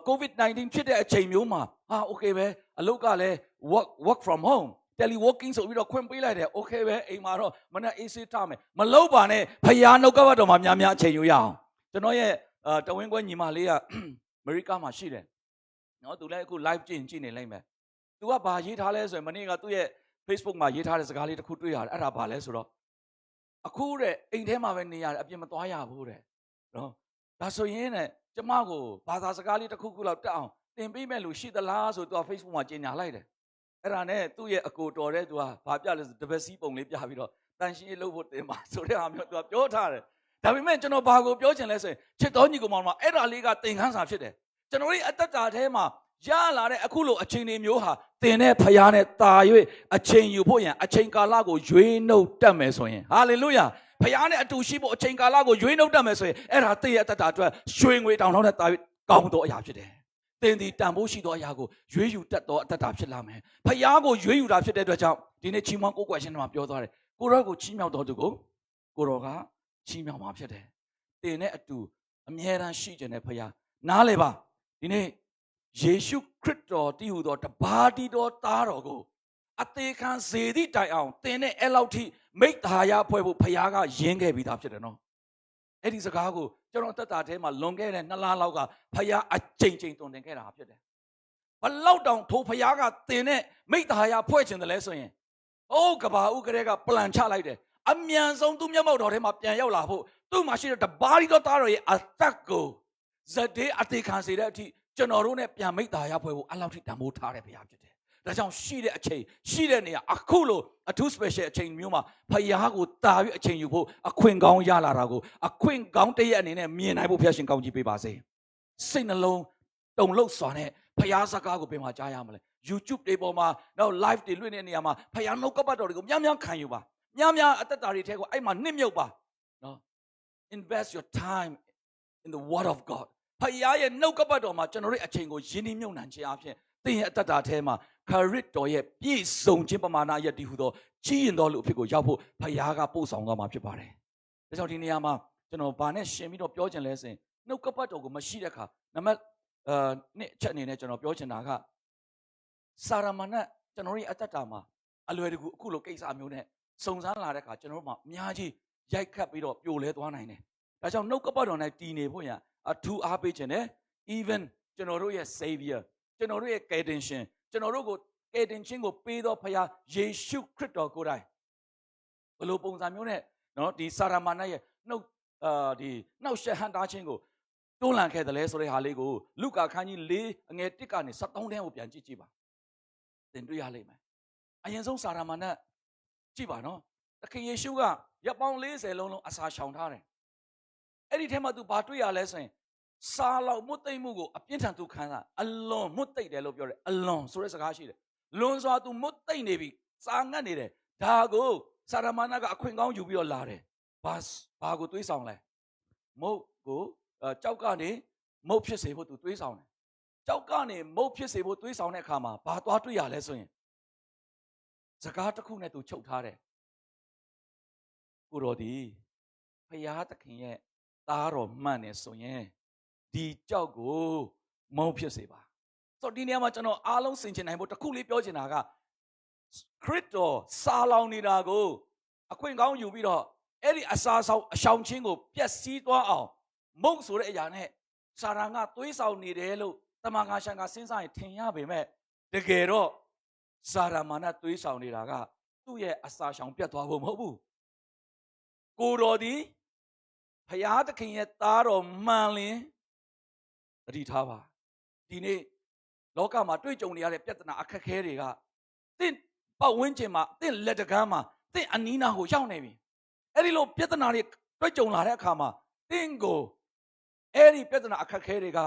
COVID-19 ဖြစ်တဲ့အချိန်မျိုးမှာโอเคပဲအလုပ်ကလည်း work from home teleworking ဆိုပြီးတော့ခွင့်ပေးလိုက်တယ်โอเคပဲအိမ်မှာတော့မနေ့ AC ထားမယ်မလုပ်ပါနဲ့ဖယားနှုတ်ကပတ်တော်မှာများအချိန်ယူရအောင်ကျွန်တော်ရဲ့တဝင်းခွဲညီမလေးကအမေရိကမှာရှိတယ်နော်သူလည်းအခု live ကြည့်နေလိမ့်မယ်သူကဘာရေးထားလဲဆိုရင်မနေ့ကသူ့ရဲ့ Facebook မှာရေးထားတဲ့စကားလေးတစ်ခုတွေ့ရတယ်အဲ့ဒါဘာလဲဆိုတော့အခုတဲ့အိမ်ထဲမှာပဲနေရတယ်အပြင်မသွားရဘူးတဲ့နော်ဒါဆိုရင်တဲ့ကျမကိုဘာသာစကားလေးတစ်ခုလောက်တက်အောင်သင်ပေးမဲ့လူရှိသလားဆိုသူက Facebook မှာကြေညာလိုက်တယ်အဲ့ဒါနဲ့သူ့ရဲ့အကိုတော်တဲ့သူကဘာပြလဲဆိုတပည့်စီးပုံလေးပြပြီးတော့တန်ရှင်းရေးလုပ်ဖို့တင်ပါဆိုတဲ့ဟာမျိုးသူကပြောထားတယ်ဒါပေမဲ့ကျွန်တော်ဘာကိုပြောချင်လဲဆိုရင်ချစ်တော်ညီကောင်မောင်မှာအဲ့ဒါလေးကသင်ခန်းစာဖြစ်တယ်ကျွန်တော်တို့အတ္တတာထဲမှာရလာတဲ့အခုလိုအချိန်တွေမျိုးဟာသင်တဲ့ဖယားနဲ့တာ၍အချိန်ယူဖို့ရန်အချိန်ကာလကိုရွေးနှုတ်တတ်မယ်ဆိုရင်ဟာလေလုယာဖယားနဲ့အတူရှိဖို့အချိန်ကာလကိုရွေးနှုတ်တတ်မယ်ဆိုရင်အဲ့ဒါသင်ရဲ့အတ္တတာအတွက်ရွှေငွေတောင်ထောင်နဲ့တာ၍ကောင်းသောအရာဖြစ်တယ်သင်ဒီတန်ဖိုးရှိသောအရာကိုရွေးယူတတ်သောအတ္တတာဖြစ်လာမယ်ဖယားကိုရွေးယူတာဖြစ်တဲ့အတွက်ကြောင့်ဒီနေ့ချီးမွမ်းကိုးကွယ်ခြင်းတွေမှာပြောသွားတယ်ကိုရောကိုချီးမြှောက်တော်သူကိုကိုရောကချီးမြှောက်မှာဖြစ်တယ်သင်နဲ့အတူအမြဲတမ်းရှိကြတဲ့ဖယားနားလေပါဒီနေ့ယေရှုခရစ်တော်တည်ဟူသောတပါးတီတော်သားတော်ကိုအသေးခံစေသည့်တိုင်အောင်သင်နဲ့အဲ့လောက်ထိမိတ္တာယဖွဲ့ဖို့ဖယားကယင်းခဲ့ပြီးသားဖြစ်တယ်နော် အဲ့ဒီစကားကိုကျွန်တော်တက်တာထဲမှာလွန်ခဲ့တဲ့2 လလောက်ကဖခင်အချိန်ချင်းတုံတင်ခဲ့တာဖြစ်တယ်ဘလောက်တောင်ထိုဖခင်ကတင်တဲ့မိတ္တာဟာဖွဲ့ချင်တယ်လဲဆိုရင်ကဘာဥကလေးကပလန်ချလိုက်တယ်အမြန်ဆုံးသူ့မျက်မှောက်တော်ထဲမှာပြန်ရောက်လာဖို့သူ့မှာရှိတဲ့တပါးရီတော်သားတော်ရဲ့အသက်ကိုဇက်ဒေးအသေးခံစေတဲ့အထိကျွန်တော်တို့နဲ့ပြန်မိတ္တာဟာဖွဲ့ဖို့အလောက်ထိတန်ဖိုးထားတဲ့ဖခင်ဖြစ်တယ်ဒါကြောင့်ရှိတဲ့အချိန်ရှိတဲ့နေရာအခုလိုအထူး special အချိန်မျိုးမှာဖခင်ကိုတာပြီးအချိန်ယူဖို့အခွင့်ကောင်းရလာတာကိုအခွင့်ကောင်းတရက်အနေနဲ့မြင်နိုင်ဖို့ဖခင်ရှင်ကောင်းကြီးပေးပါစေစိတ်နှလုံးတုန်လှုပ်စွာနဲ့ဖခင်စကားကိုပြန်မှာကြားရမလဲ YouTube တွေပေါ်မှာနောက် live တွေလွှင့်တဲ့နေရာမှာဖခင်နှုတ်ကပတ်တော်တွေကိုများများခံယူပါများများအသက်တာတွေထဲကိုအဲ့မှာနှစ်မြုပ်ပါနော် invest your time in the word of God ဖခင်ရဲ့နှုတ်ကပတ်တော်မှာကျွန်တော်တို့အချိန်ကိုယဉ်ကျေးမြုပ်နှံခြင်းအပြင်သင်ရဲ့အသက်တာထဲမှာခရစ်တော်ရဲ့ပြည့်စုံခြင်းပမာဏယက်တည်ဟူသောကြီးရင်တော်လူအဖြစ်ကိုရောက်ဖို့ဖခင်ကပို့ဆောင်သွားမှာဖြစ်ပါတယ်ဒါကြောင့်ဒီနေရာမှာကျွန်တော်ဗာနဲ့ရှင်ပြီးတော့ပြောချင်လဲဆိုရင်နှုတ်ကပတ်တော်ကိုမရှိတဲ့အခါနံပါတ်နှစ်ချက်အနေနဲ့ကျွန်တော်ပြောချင်တာကစာရမဏတ်ကျွန်တော်ရဲ့အသက်တာမှာအလွယ်တကူအခုလိုကိစ္စမျိုးနဲ့စုံစမ်းလာတဲ့အခါကျွန်တော်တို့မှာအများကြီးရိုက်ခတ်ပြီးတော့ပြိုလဲသွားနိုင်တယ်ဒါကြောင့်နှုတ်ကပတ်တော်နဲ့တည်နေဖို့ရအထူးအားပေးခြင်းနဲ့ even ကျွန်တော်တို့ရဲ့ savior ကျွန်တော်တို့ရဲ့ ကယ်တင်ရှင်ကျွန်တော်တို့ကိုကယ်တင်ခြင်းကိုပေးသောဖခင်ယေရှုခရစ်တော်ကိုယ်တိုင်ဘယ်လိုပုံစံမျိုးနဲ့နော်ဒီစာရမဏတ်ရဲ့နှုတ်ဒီနှောက်ရှက်ဟန်တာခြင်းကိုတွန်းလှန်ခဲ့တယ်လဲဆိုတဲ့ဟာလေးကိုလုကာခန်းကြီး4အငယ်1ကနေ73ထဲကိုပြန်ကြည့်ကြည့်ပါသင်တွေ့ရလိမ့်မယ်အရင်ဆုံးစာရမဏတ်ကြည့်ပါနော်သခင်ယေရှုကရပ်ပေါင်း40လုံးအစာရှောင်ထားတယ်အဲ့ဒီထဲမှာသူဘာတွေ့ရလဲဆိုရင်စာလောက်မွတ်သိမ့်မှုကိုအပြင်းထန်သူခံစားအလွန်မွတ်သိမ့်တယ်လို့ပြောတယ်အလွန်ဆိုတဲ့စကားရှိတယ်လွန်စွာသူမွတ်သိမ့်နေပြီစာငတ်နေတယ်ဒါကိုစာရမဏတ်ကအခွင့်ကောင်းယူပြီးတော့လာတယ်ဘာကိုတွေးဆောင်လဲမုတ်ကိုကြောက်ကနေမုတ်ဖြစ်စေဖို့သူတွေးဆောင်တယ်ကြောက်ကနေမုတ်ဖြစ်စေဖို့တွေးဆောင်တဲ့အခါမှာဘာသွားတွေ့ရလဲဆိုရင်စကားတစ်ခုနဲ့သူချုပ်ထားတယ်ကိုတော်ဒီဖရာသခင်ရဲ့သားတော်မှန်နေဆိုရင်ဒီကြောက်ကိုမုံဖြစ်စေပါဆိုတော့ဒီနေရာမှာကျွန်တော်အားလုံးဆင်ခြင်နိုင်ဖို့တစ်ခုလေးပြောချင်တာကခရစ်တော်စာလောင်နေတာကိုအခွင့်ကောင်းယူပြီးတော့အဲ့ဒီအစာဆောင်အရှောင်ချင်းကိုပျက်စီးသွားအောင်မုံဆိုတဲ့အရာနဲ့စာရန်ကသွေးဆောင်နေတယ်လို့တမန်ခါရှန်ကစဉ်းစားရင်ထင်ရပေမဲ့တကယ်တော့စာရမဏတ်သွေးဆောင်နေတာကသူ့ရဲ့အစာရှောင်ပြတ်သွားဖို့မဟုတ်ဘူးကိုတော်ဒီဖရာသခင်ရဲ့သားတော်မှန်လင်တတိထားပါဒီနေ့လောကမှာတွေ့ကြုံနေရတဲ့ပြဿနာအခက်အခဲတွေကသင်ပတ်ဝန်းကျင်မှာသင်လက်တကမ်းမှာသင်အနီးနားကိုရောက်နေပြီအဲ့ဒီလိုပြဿနာတွေတွေ့ကြုံလာတဲ့အခါမှာသင်ကိုအဲ့ဒီပြဿနာအခက်အခဲတွေက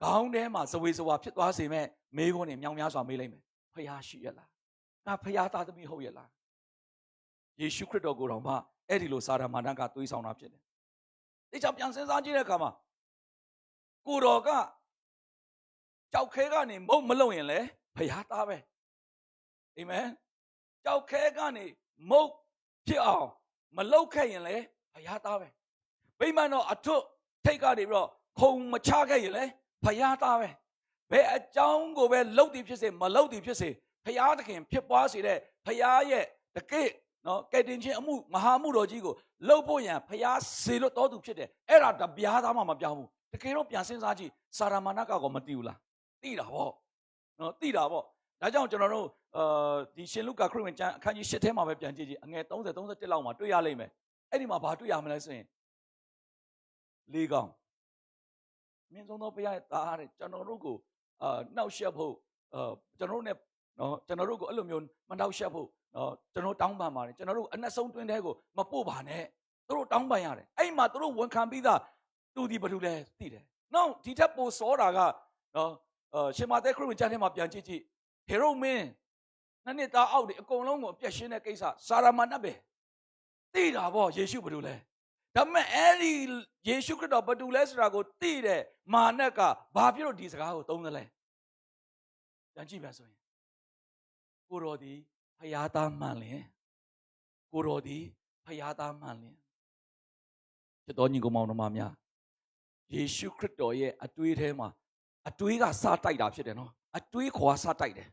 ခေါင်းထဲမှာဇဝေဇဝါဖြစ်သွားစေမဲ့မေးခွန်းတွေမြောင်များစွာမေးလိုက်မယ်ဖရာရှိရလားငါဖရာသားသမီးဟုတ်ရလားယေရှုခရစ်တော်ကိုယ်တော်မှအဲ့ဒီလိုစာရမဏတ်ကသွေးဆောင်တာဖြစ်တယ်ဒီကြောင့်ပြန်စဉ်းစားကြည့်တဲ့အခါမှာကိုတော်ကကြောက်ခဲကနေမုတ်မလုံရင်လေဖရာသားပဲအာမင်ကြောက်ခဲကနေမုတ်ဖြစ်အောင်မလုံခဲ့ရင်လေဖရာသားပဲဗိမာန်တော်အထွတ်ထိတ်ကနေပြီးတော့ခုံမချခဲ့ရင်လေဖရာသားပဲဘယ်အကြောင်းကိုပဲလှုပ်တည်ဖြစ်စေမလှုပ်တည်ဖြစ်စေဖရာသခင်ဖြစ်ပွားစေတဲ့ဖရာရဲ့တကယ့်နော်ကယ်တင်ခြင်းအမှုမဟာမှုတော်ကြီးကိုလှုပ်ဖို့ရန်ဖရာစေလို့တော်သူဖြစ်တယ်အဲ့ဒါတပြားသားမှမပြောင်းဘူးတကယ်တော့ပြန်စဉ်းစားကြည့်စာရမဏတ်ကောမသိဘူးလားသိတာပေါ့နော်သိတာပေါ့ဒါကြောင့်ကျွန်တော်တို့ဒီရှင်လုကာခရစ်ဝင်ကျမ်းအခန်းကြီး7ထဲမှာပဲပြန်ကြည့်ကြည့်အငယ်30 31လောက်မှာတွေ့ရလိမ့်မယ်အဲ့ဒီမှာဘာတွေ့ရမလဲဆိုရင်လေးကောင်မြင့်ဆုံးသောဘုရားရဲ့သားတဲ့ကျွန်တော်တို့ကိုနှောက်ရှက်ဖို့ကျွန်တော်တို့ ਨੇ နော်ကျွန်တော်တို့ကိုအဲ့လိုမျိုးမနှောက်ရှက်ဖို့နော်ကျွန်တော်တောင်းပန်ပါတယ်ကျွန်တော်တို့အနက်ဆုံးတွင်းထဲကိုမပို့ပါနဲ့သူတို့တောင်းပန်ရတယ်အဲ့မှာသူတို့ဝန်ခံပြီးသားသူဒီဘာလို့လဲသိတယ်နော်ဒီထက်ပိုစောတာကနော်ရှင်မာသဲခရစ်ဝင်ကျမ်းထဲမှာပြန်ကြည့်ကြည့်ဟေရုမင်းနှစ်သားအောက်တွေအကုန်လုံးကိုအပြည့်ရှင်းတဲ့ကိစ္စစာရမဏတ်ပဲသိတာပေါ့ယေရှုဘာလို့လဲဒါပေမဲ့အဲ့ဒီယေရှုခရစ်တော်ဘာလို့လဲဆိုတာကိုသိတဲ့မာနကဘာဖြစ်လို့ဒီစကားကိုသုံးသလဲပြန်ကြည့်ပါဆိုရင်ကိုတော်ဒီဖယားသားမှန်လင်ကိုတော်ဒီဖယားသားမှန်လင်ဖြစ်တော်ညီကောင်မောင်တို့များယေရှုခရစ်တော်ရဲ့အတွေးထဲမှာအတွေးကစတိုက်တာဖြစ်တယ်နော်အတွေးခေါ်စတိုက်တယ်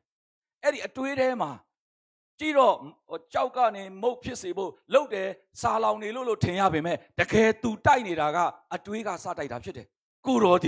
အဲ့ဒီအတွေးထဲမှာ ကြည့်တော့ကြောက်ကနေမုတ်ဖြစ်စေဖို့လှုပ်တယ်စာလောင်နေလို့ထင်ရပေမဲ့တကယ်သူတိုက်နေတာကအတွေးကစတိုက်တာဖြစ်တယ်ကိုတော်ဒီ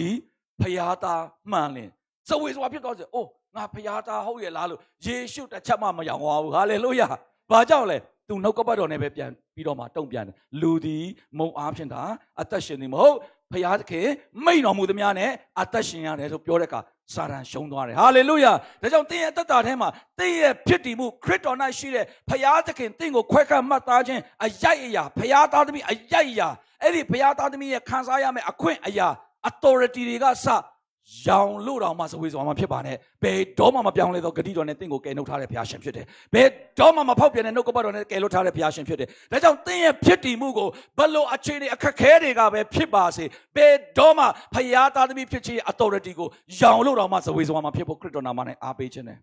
ဖျားသားမှန်လင်ဇဝေစွာဖြစ်သွားစေအိုးငါဖျားသားဟုတ်ရဲ့လားလို့ယေရှုတစ်ချက်မှမယောင်သွားဘူးဟာလေလုယာဘာကြောင့်လဲသူနှုတ်ကပတ်တော်နဲ့ပဲပြန်ပြီးတော့မှတုံ့ပြန်တယ်လူဒီမုံအားဖြင့်တာအသက်ရှင်နေမဟုတ်ဖျားသခင်မိန့်တော်မူသမျှနဲ့အသက်ရှင်ရတယ်ဆိုပြောတဲ့အခါစာရန်ရှုံးသွားတယ်ဟာလေလုယာဒါကြောင့်သင်ရဲ့အသက်တာထဲမှာသင်ရဲ့ဖြစ်တည်မှုခရစ်တော်၌ရှိတဲ့ဖျားသခင်သင်ကိုခွဲခန့်မှတ်သားခြင်းအယိုက်အရာဖျားသားသမီးအယိုက်အရာအဲ့ဒီဖျားသားသမီးရဲ့ခံစားရမယ့်အခွင့်အရာ authority တွေကစရောင်လို့တောင်မှစဝေးစွာမှဖြစ်ပါနဲ့ဘယ်တော့မှမပြောင်းလဲသောဂတိတော်နဲ့သင်ကိုကယ်နှုတ်ထားတဲ့ဘုရားရှင်ဖြစ်တယ်ဘယ်တော့မှမဖောက်ပြန်တဲ့နှုတ်ကပတ်တော်နဲ့ကယ်လွတ်ထားတဲ့ဘုရားရှင်ဖြစ်တယ်ဒါကြောင့်သင်ရဲ့ဖြစ်တည်မှုကိုဘလို့အခြေအနေအခက်ခဲတွေကပဲဖြစ်ပါစေဘယ်တော့မှဘုရားသားသမီးဖြစ်ခြင်း authority ကိုရောင်လို့တောင်မှစဝေးစွာမှဖြစ်ဖို့ခရစ်တော်နာမနဲ့အားပေးခြင်းတယ်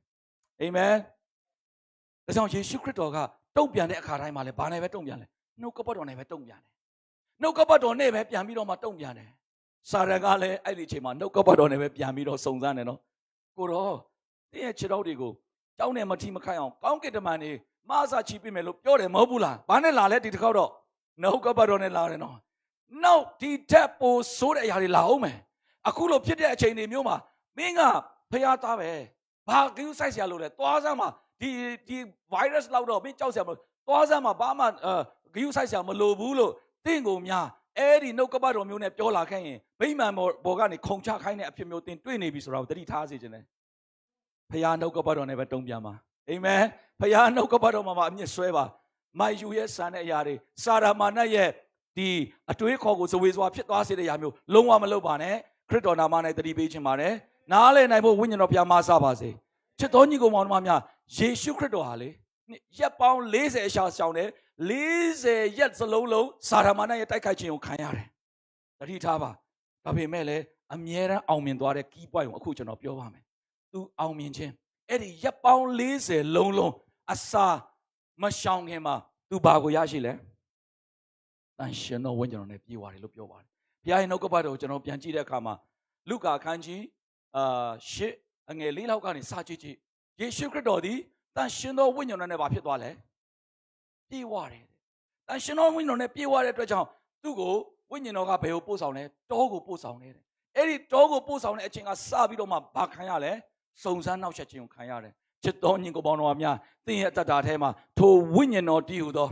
အာမင်ဒါကြောင့်ယေရှုခရစ်တော်ကတုံ့ပြန်တဲ့အခါတိုင်းမှာလည်းဘာနဲ့ပဲတုံ့ပြန်လဲနှုတ်ကပတ်တော်နဲ့ပဲတုံ့ပြန်တယ်နှုတ်ကပတ်တော်နဲ့ပဲပြန်ပြီးတော့မှတုံ့ပြန်တယ်စာရန်ကလည်းအဲ့ဒီအချိန်မှာနှုတ်ကပတ်တော်နဲ့ပဲပြန်ပြီးတော့စုံစမ်းတယ်နော်ကိုတော့တင်းရဲ့ခြေထောက်တွေကိုကြောင်းနဲ့မထီမခိုက်အောင်ကောင်းကင်တမန်နေမအစာချီပြမယ်လို့ပြောတယ်မဟုတ်ဘူးလားဘာနဲ့လာလဲဒီတစ်ခေါက်တော့နှုတ်ကပတ်တော်နဲ့လာတယ်နော်နောက်ဒီထက်ပိုဆိုးတဲ့အရာတွေလာအောင်မယ်အခုလိုဖြစ်တဲ့အချိန်တွေမျိုးမှာမင်းကဖျားသားပဲဘာကယူဆိုင်ဆရာလို့လဲသွားစမ်းမှာဒီ virus လောက်တော့မင်းကြောက်ဆရာမလို့သွားစမ်းမှာဘာမှကယူဆိုင်ဆရာမလိုဘူးလို့တင့်ကိုများအဲ့ဒီနှုတ်ကပတ်တော်မျိုးနဲ့ပြောလာခဲ့ရင်ဗိမာန်ဘော်ကနေခုံချခိုင်းတဲ့အဖြစ်မျိုးတင်တွေ့နေပြီဆိုတော့တတိထားစေခြင်းနဲ့ဖခင်နှုတ်ကပတ်တော်နဲ့ပဲတုံ့ပြန်ပါအာမင်ဖခင်နှုတ်ကပတ်တော်မှာအမြင့်ဆွဲပါမိုက်ယူရဲ့ဆန်တဲ့အရာတွေစာရမာနရဲ့ဒီအတွေးခေါ်ကိုဇဝေစွာဖြစ်သွားစေတဲ့အရာမျိုးလုံးဝမလုပ်ပါနဲ့ခရစ်တော်နာမနဲ့တတိပေးခြင်းပါတယ်နားလည်နိုင်ဖို့ဝိညာဉ်တော်ဘုရားမဆပါစေချစ်တော်ညီကောင်မောင်တို့များယေရှုခရစ်တော်ဟာလေရက်ပေါင်း40အရှာရှောင်တယ်40ရက်စလုံးစာရမဏေရဲ့တိုက်ခိုက်ခြင်းကိုခံရတယ်။တတိထားပါ။ဒါပေမဲ့လည်းအမြဲတမ်းအောင်မြင်သွားတဲ့ key point ကိုအခုကျွန်တော်ပြောပါမယ်။ तू အောင်မြင်ခြင်းအဲ့ဒီရက်ပေါင်း40လုံးအစာမရှောင်ခင်မှာ तू ဘာကိုရရှိလဲ။တန်ရှင်တော်ဝိညာဉ်တော်နဲ့ပြေဝတယ်လို့ပြောပါတယ်။ဘုရားရဲ့နှုတ်ကပတ်တော်ကိုကျွန်တော်ပြန်ကြည့်တဲ့အခါမှာလုကာခန်းကြီး8အငယ်4လောက်ကနေစကြည့်ယေရှုခရစ်တော်သည်တန်ရှင်တော်ဝိညာဉ်တော်နဲ့ဘာဖြစ်သွားလဲ။ပြေဝတယ်တန်ရှင်တော်ဝိညာဉ်တော်နဲ့ပြေဝတဲ့အတွက်ကြောင့်သူ့ကိုဝိညာဉ်တော်ကဘယ်ကိုပို့ဆောင်လဲတောကိုပို့ဆောင်တယ်အဲ့ဒီတောကိုပို့ဆောင်တဲ့အချိန်ကစပြီးတော့မှဘာခံရလဲစုံစမ်းနှောက်ယှက်ခြင်းကိုခံရတယ်ချစ်တော်ညီကိုပေါင်းတော်များသင်ရဲ့အတ္တထဲမှာထိုဝိညာဉ်တော်တည်ဟူသော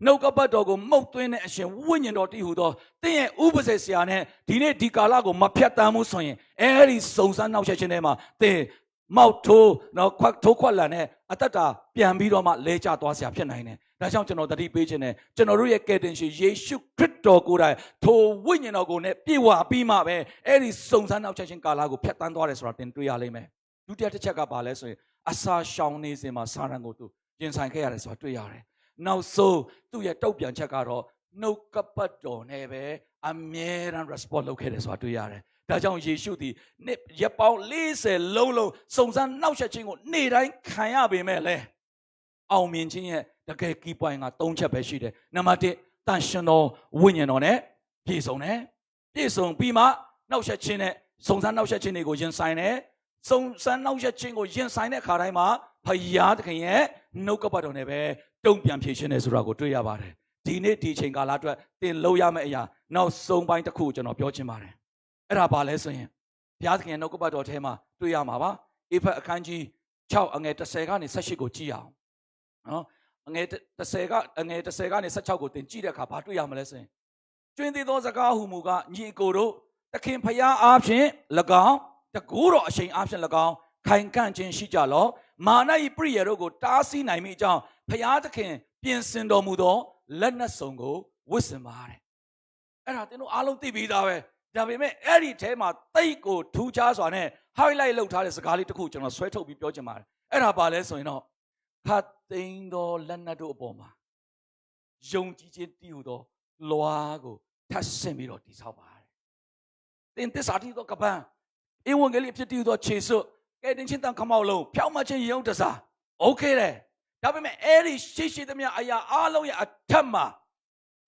နှုတ်ကပတ်တော်ကိုမှုတ်သွင်းတဲ့အရှင်ဝိညာဉ်တော်တည်ဟူသောသင်ရဲ့ဥပဇေဆရာနဲ့ဒီနေ့ဒီကာလကိုမဖြတ်တမ်းမှုဆိုရင်အဲ့ဒီစုံစမ်းနှောက်ယှက်ခြင်းထဲမှာသင်မောက်ထိုးနော်ခွတ်ထိုးခွက်လန်နဲ့အတ္တပြန်ပြီးတော့မှလဲကျသွားเสียဖြစ်နိုင်တယ်ဒါကြောင့်ကျွန်တော်တတိပေးခြင်းနဲ့ကျွန်တော်တို့ရဲ့ကယ်တင်ရှင်ယေရှုခရစ်တော်ကိုယ်တိုင်ထိုဝိညာဉ်တော်ကိုနဲ့ပြေဝပြီးမှပဲအဲ့ဒီစုံစမ်းနှောက်ယှက်ခြင်းကာလကိုဖျက်ဆီးသွားတယ်ဆိုတာတင်တွေ့ရလိမ့်မယ်ဒုတိယတစ်ချက်ကဘာလဲဆိုရင်အစာရှောင်နေစဉ်မှာစာရန်ကိုသူရင်ဆိုင်ခဲ့ရတယ်ဆိုတာတွေ့ရတယ်နောက်ဆုံးသူ့ရဲ့တုတ်ပြန်ချက်ကတော့နှုတ်ကပတ်တော်နဲ့ပဲအမြဲတမ်း response လုပ်ခဲ့တယ်ဆိုတာတွေ့ရတယ်ဒါကြောင့်ယေရှုသည်ရက်ပေါင်း40လုံးစုံစမ်းနှောက်ယှက်ခြင်းကိုနေ့တိုင်းခံရပေမဲ့လဲအောင်မြင်ခြင်းရဲ့တကယ် key point က3ချက်ပဲရှိတယ်နံပါတ်1တန်ရှင်တော်ဝိညာဉ်တော်နဲ့ပြည့်စုံတယ်ပြည့်စုံပြီးမှနှောက်ယှက်ခြင်းနဲ့စုံစမ်းနှောက်ယှက်ခြင်းတွေကိုရင်ဆိုင်တယ်စုံစမ်းနှောက်ယှက်ခြင်းကိုရင်ဆိုင်တဲ့အခါတိုင်းမှာဖယားသခင်ရဲ့နှုတ်ကပတ်တော်နဲ့ပဲတုံ့ပြန်ဖြေရှင်းတယ်ဆိုတာကိုတွေ့ရပါတယ်ဒီနေ့ဒီချိန်ကာလအတွက်သင်လုပ်ရမယ့်အရာနောက်ဆုံးပိုင်းတစ်ခုကျွန်တော်ပြောချင်ပါတယ်အဲ့ဒါဘာလဲဆိုရင်ဘုရားသခင်ရဲ့နှုတ်ကပတ်တော်ထဲမှာတွေ့ရမှာပါအေဖက်အခန်းကြီး6အငယ်10ကနေ18ကိုကြည့်အောင်နော်အငယ်10ကနေ16ကိုသင်ကြည့်တဲ့အခါဘာတွေ့ရမလဲဆိုရင်ကျွင်းသေးသောစကားဟူမူကညီကိုတို့သခင်ဖယားအားဖြင့်၎င်းတကူတော်အရှိန်အားဖြင့်၎င်းခိုင်ကန့်ခြင်းရှိကြလောမာန၏ပရိယေတို့ကိုတားဆီးနိုင်မိအကြောင်းဖယားသခင်ပြင်ဆင်တော်မူသောလက်နက်စုံကိုဝတ်ဆင်ပါတဲ့အဲ့ဒါသင်တို့အားလုံးသိပြီးသားပဲဒါပေမဲ့အဲ့ဒီထဲမှာတိတ်ကိုထူးခြားစွာနဲ့ highlight လုပ်ထားတဲ့စကားလေးတစ်ခုကျွန်တော်ဆွဲထုတ်ပြီးပြောချင်ပါတယ်အဲ့ဒါဘာလဲဆိုရင်တော့ခတ်သိမ်းသောလက်နက်တို့အပေါ်မှာယုံကြည်ခြင်းတည်ဟူသောလွားကိုထပ်ဆင့်ပြီးတော့တည်ဆောက်ပါတယ်သင်သစ္စာတည်သောကပန်းဧဝံဂေလိဖြစ်တည်ဟူသောခြေစွပ်ကဲတင်ချင်းတန်ခမောက်လုံးဖြောင်းမခြင်းရုံတစားโอเคတယ်ဒါပေမဲ့အဲ့ဒီရှိသမျှအရာအားလုံးရဲ့အထက်မှာ